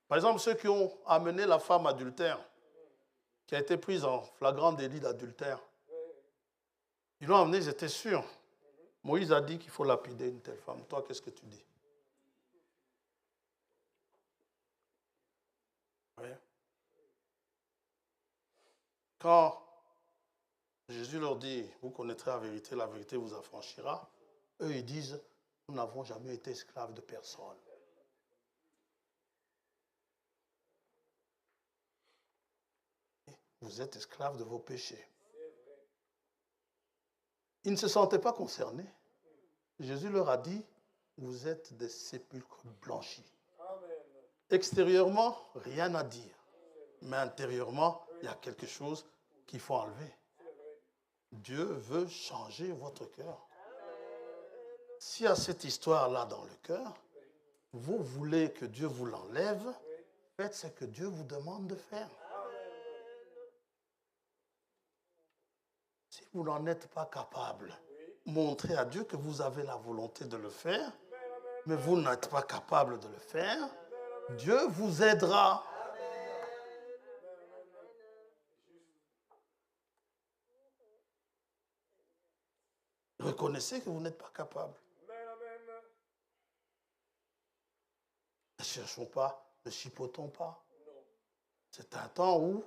Par exemple, ceux qui ont amené la femme adultère, qui a été prise en flagrant délit d'adultère. Ils l'ont amenée, ils étaient sûrs. Moïse a dit qu'il faut lapider une telle femme. Toi, qu'est-ce que tu dis? Oui. Quand Jésus leur dit, vous connaîtrez la vérité vous affranchira, eux, ils disent, nous n'avons jamais été esclaves de personne. Vous êtes esclaves de vos péchés. Ils ne se sentaient pas concernés. Jésus leur a dit, vous êtes des sépulcres blanchis. Amen. Extérieurement, rien à dire. Mais intérieurement, il y a quelque chose qu'il faut enlever. Dieu veut changer votre cœur. S'il y a cette histoire-là dans le cœur, vous voulez que Dieu vous l'enlève, faites ce que Dieu vous demande de faire. Si vous n'en êtes pas capable, montrez à Dieu que vous avez la volonté de le faire, mais vous n'êtes pas capable de le faire. Dieu vous aidera. Reconnaissez que vous n'êtes pas capable. Ne cherchons pas, ne chipotons pas. C'est un temps où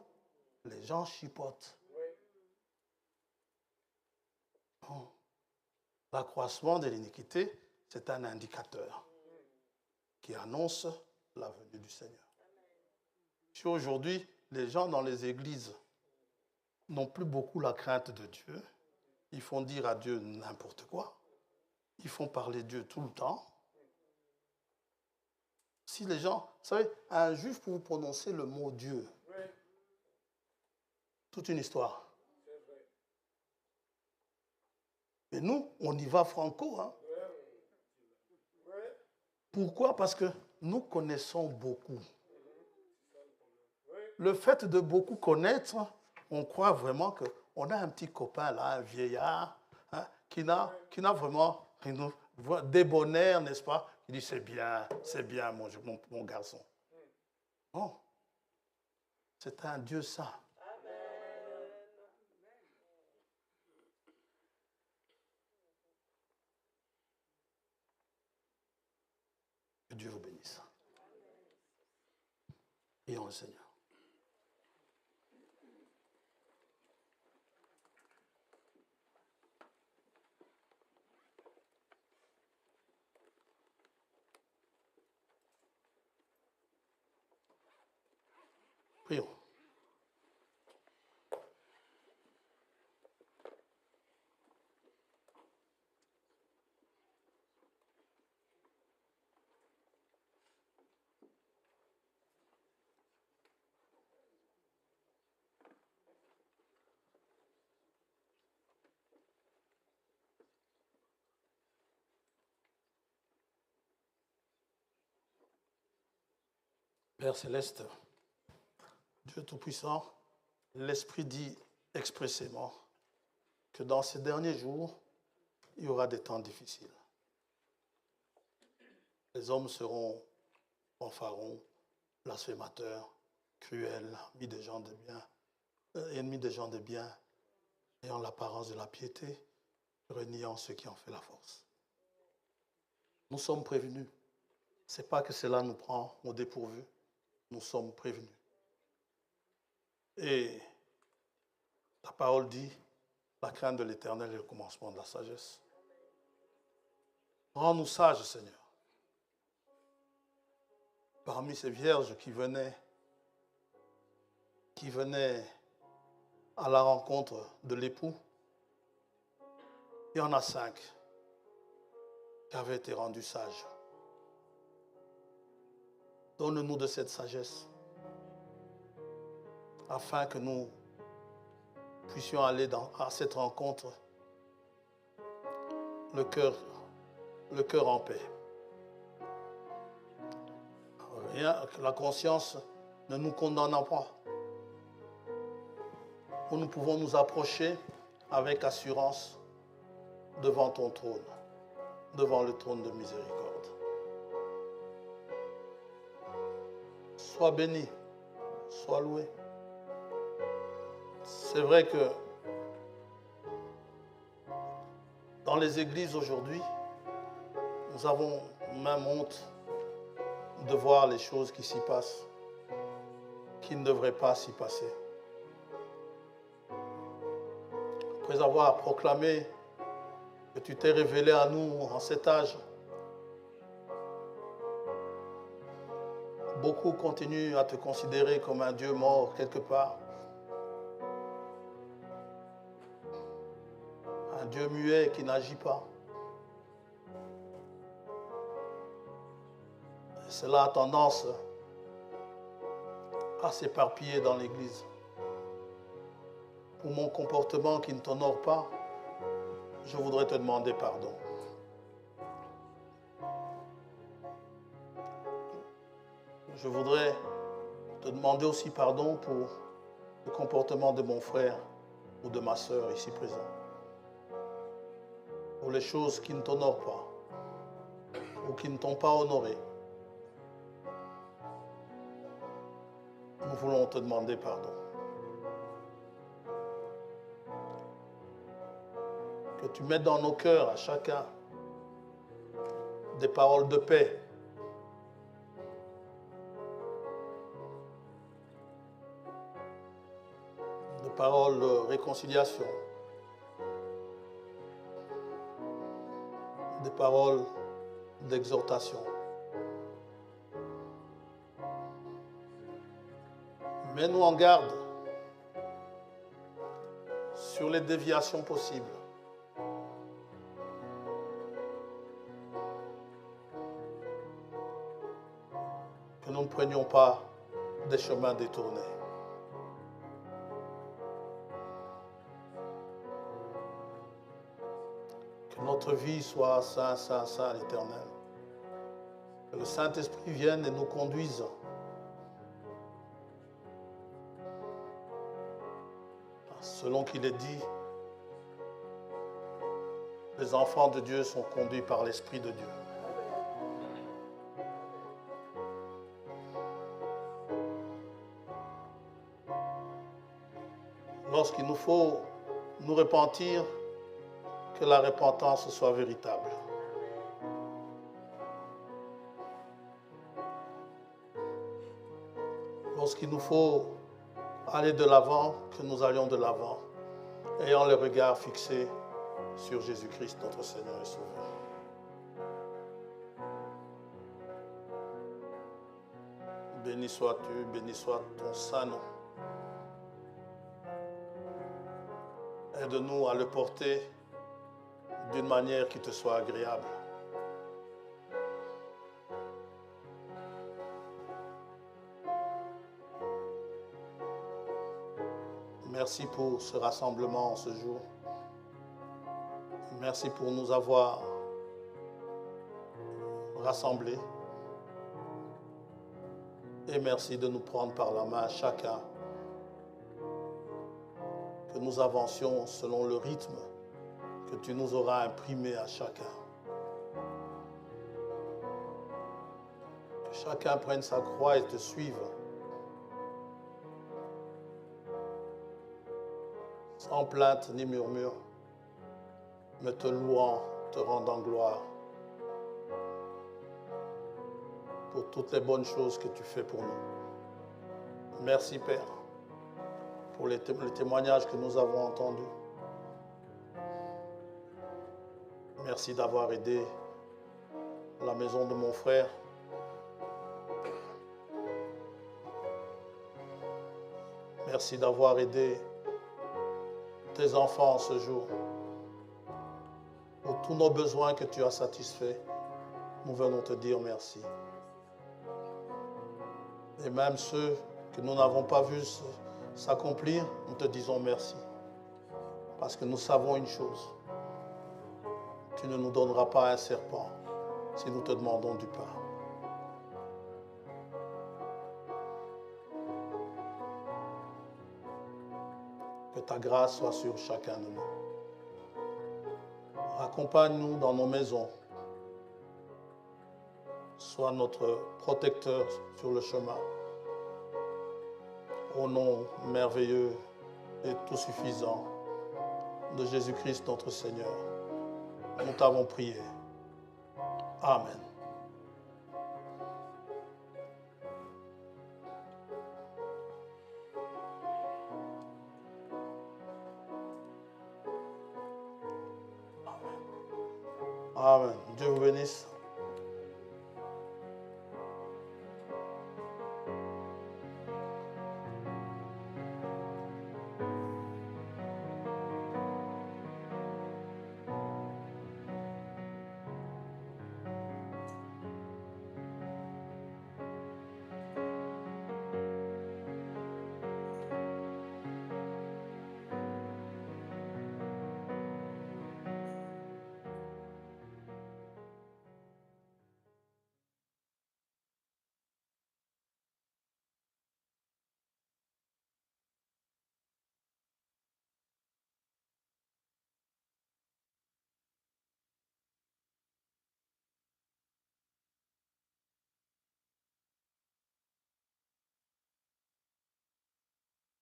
les gens chipotent. Bon. L'accroissement de l'iniquité, c'est un indicateur qui annonce la venue du Seigneur. Si aujourd'hui, les gens dans les églises n'ont plus beaucoup la crainte de Dieu, ils font dire à Dieu n'importe quoi, ils font parler Dieu tout le temps. Si les gens, vous savez, un juge pour vous prononcer le mot Dieu, toute une histoire. Mais nous, on y va franco. Hein. Pourquoi? Parce que nous connaissons beaucoup. Le fait de beaucoup connaître, on croit vraiment qu'on a un petit copain là, un vieillard, hein, qui n'a vraiment débonnaire, n'est-ce pas? Il dit c'est bien mon garçon. Non. C'est un Dieu saint. Que Dieu vous bénisse. Prions le Seigneur. Prions. Père Céleste, Dieu Tout-Puissant, l'Esprit dit expressément que dans ces derniers jours, il y aura des temps difficiles. Les hommes seront fanfarons, blasphémateurs, cruels, ennemis des gens de bien, ayant l'apparence de la piété, reniant ceux qui en fait la force. Nous sommes prévenus. Ce n'est pas que cela nous prend au dépourvu. Nous sommes prévenus. Et ta parole dit, la crainte de l'Éternel est le commencement de la sagesse. Rends-nous sages, Seigneur. Parmi ces vierges qui venaient à la rencontre de l'époux, il y en a 5 qui avaient été rendus sages. Donne-nous de cette sagesse afin que nous puissions aller à cette rencontre le cœur en paix. Rien, que la conscience ne nous condamnant pas, où nous pouvons nous approcher avec assurance devant ton trône, devant le trône de miséricorde. Sois béni, sois loué. C'est vrai que dans les églises aujourd'hui, nous avons même honte de voir les choses qui s'y passent, qui ne devraient pas s'y passer. Après avoir proclamé que tu t'es révélé à nous en cet âge, beaucoup continuent à te considérer comme un Dieu mort quelque part. Un Dieu muet qui n'agit pas. Et cela a tendance à s'éparpiller dans l'Église. Pour mon comportement qui ne t'honore pas, je voudrais te demander pardon. Je voudrais te demander aussi pardon pour le comportement de mon frère ou de ma sœur ici présent. Pour les choses qui ne t'honorent pas ou qui ne t'ont pas honoré. Nous voulons te demander pardon. Que tu mettes dans nos cœurs à chacun des paroles de paix. Des paroles de réconciliation. Des paroles d'exhortation. Mets-nous en garde sur les déviations possibles. Que nous ne prenions pas des chemins détournés. Que notre vie soit saint, saint, saint, l'Éternel. Que le Saint-Esprit vienne et nous conduise selon qu'il est dit, les enfants de Dieu sont conduits par l'Esprit de Dieu. Lorsqu'il nous faut nous repentir, que la repentance soit véritable. Lorsqu'il nous faut aller de l'avant, que nous allions de l'avant, ayant le regard fixé sur Jésus-Christ, notre Seigneur et Sauveur. Béni sois-tu, béni soit ton saint nom. Aide-nous à le porter d'une manière qui te soit agréable. Merci pour ce rassemblement ce jour. Merci pour nous avoir rassemblés. Et merci de nous prendre par la main chacun. Que nous avancions selon le rythme que tu nous auras imprimé à chacun. Que chacun prenne sa croix et te suive. Sans plainte ni murmure, mais te louant, te rendant gloire pour toutes les bonnes choses que tu fais pour nous. Merci Père pour les témoignages que nous avons entendus. Merci d'avoir aidé la maison de mon frère. Merci d'avoir aidé tes enfants ce jour. Pour tous nos besoins que tu as satisfaits, nous venons te dire merci. Et même ceux que nous n'avons pas vus s'accomplir, nous te disons merci. Parce que nous savons une chose. Tu ne nous donneras pas un serpent si nous te demandons du pain. Que ta grâce soit sur chacun de nous. Accompagne-nous dans nos maisons. Sois notre protecteur sur le chemin. Au nom merveilleux et tout suffisant de Jésus-Christ notre Seigneur, nous t'avons prié. Amen. Amen. Dieu vous bénisse.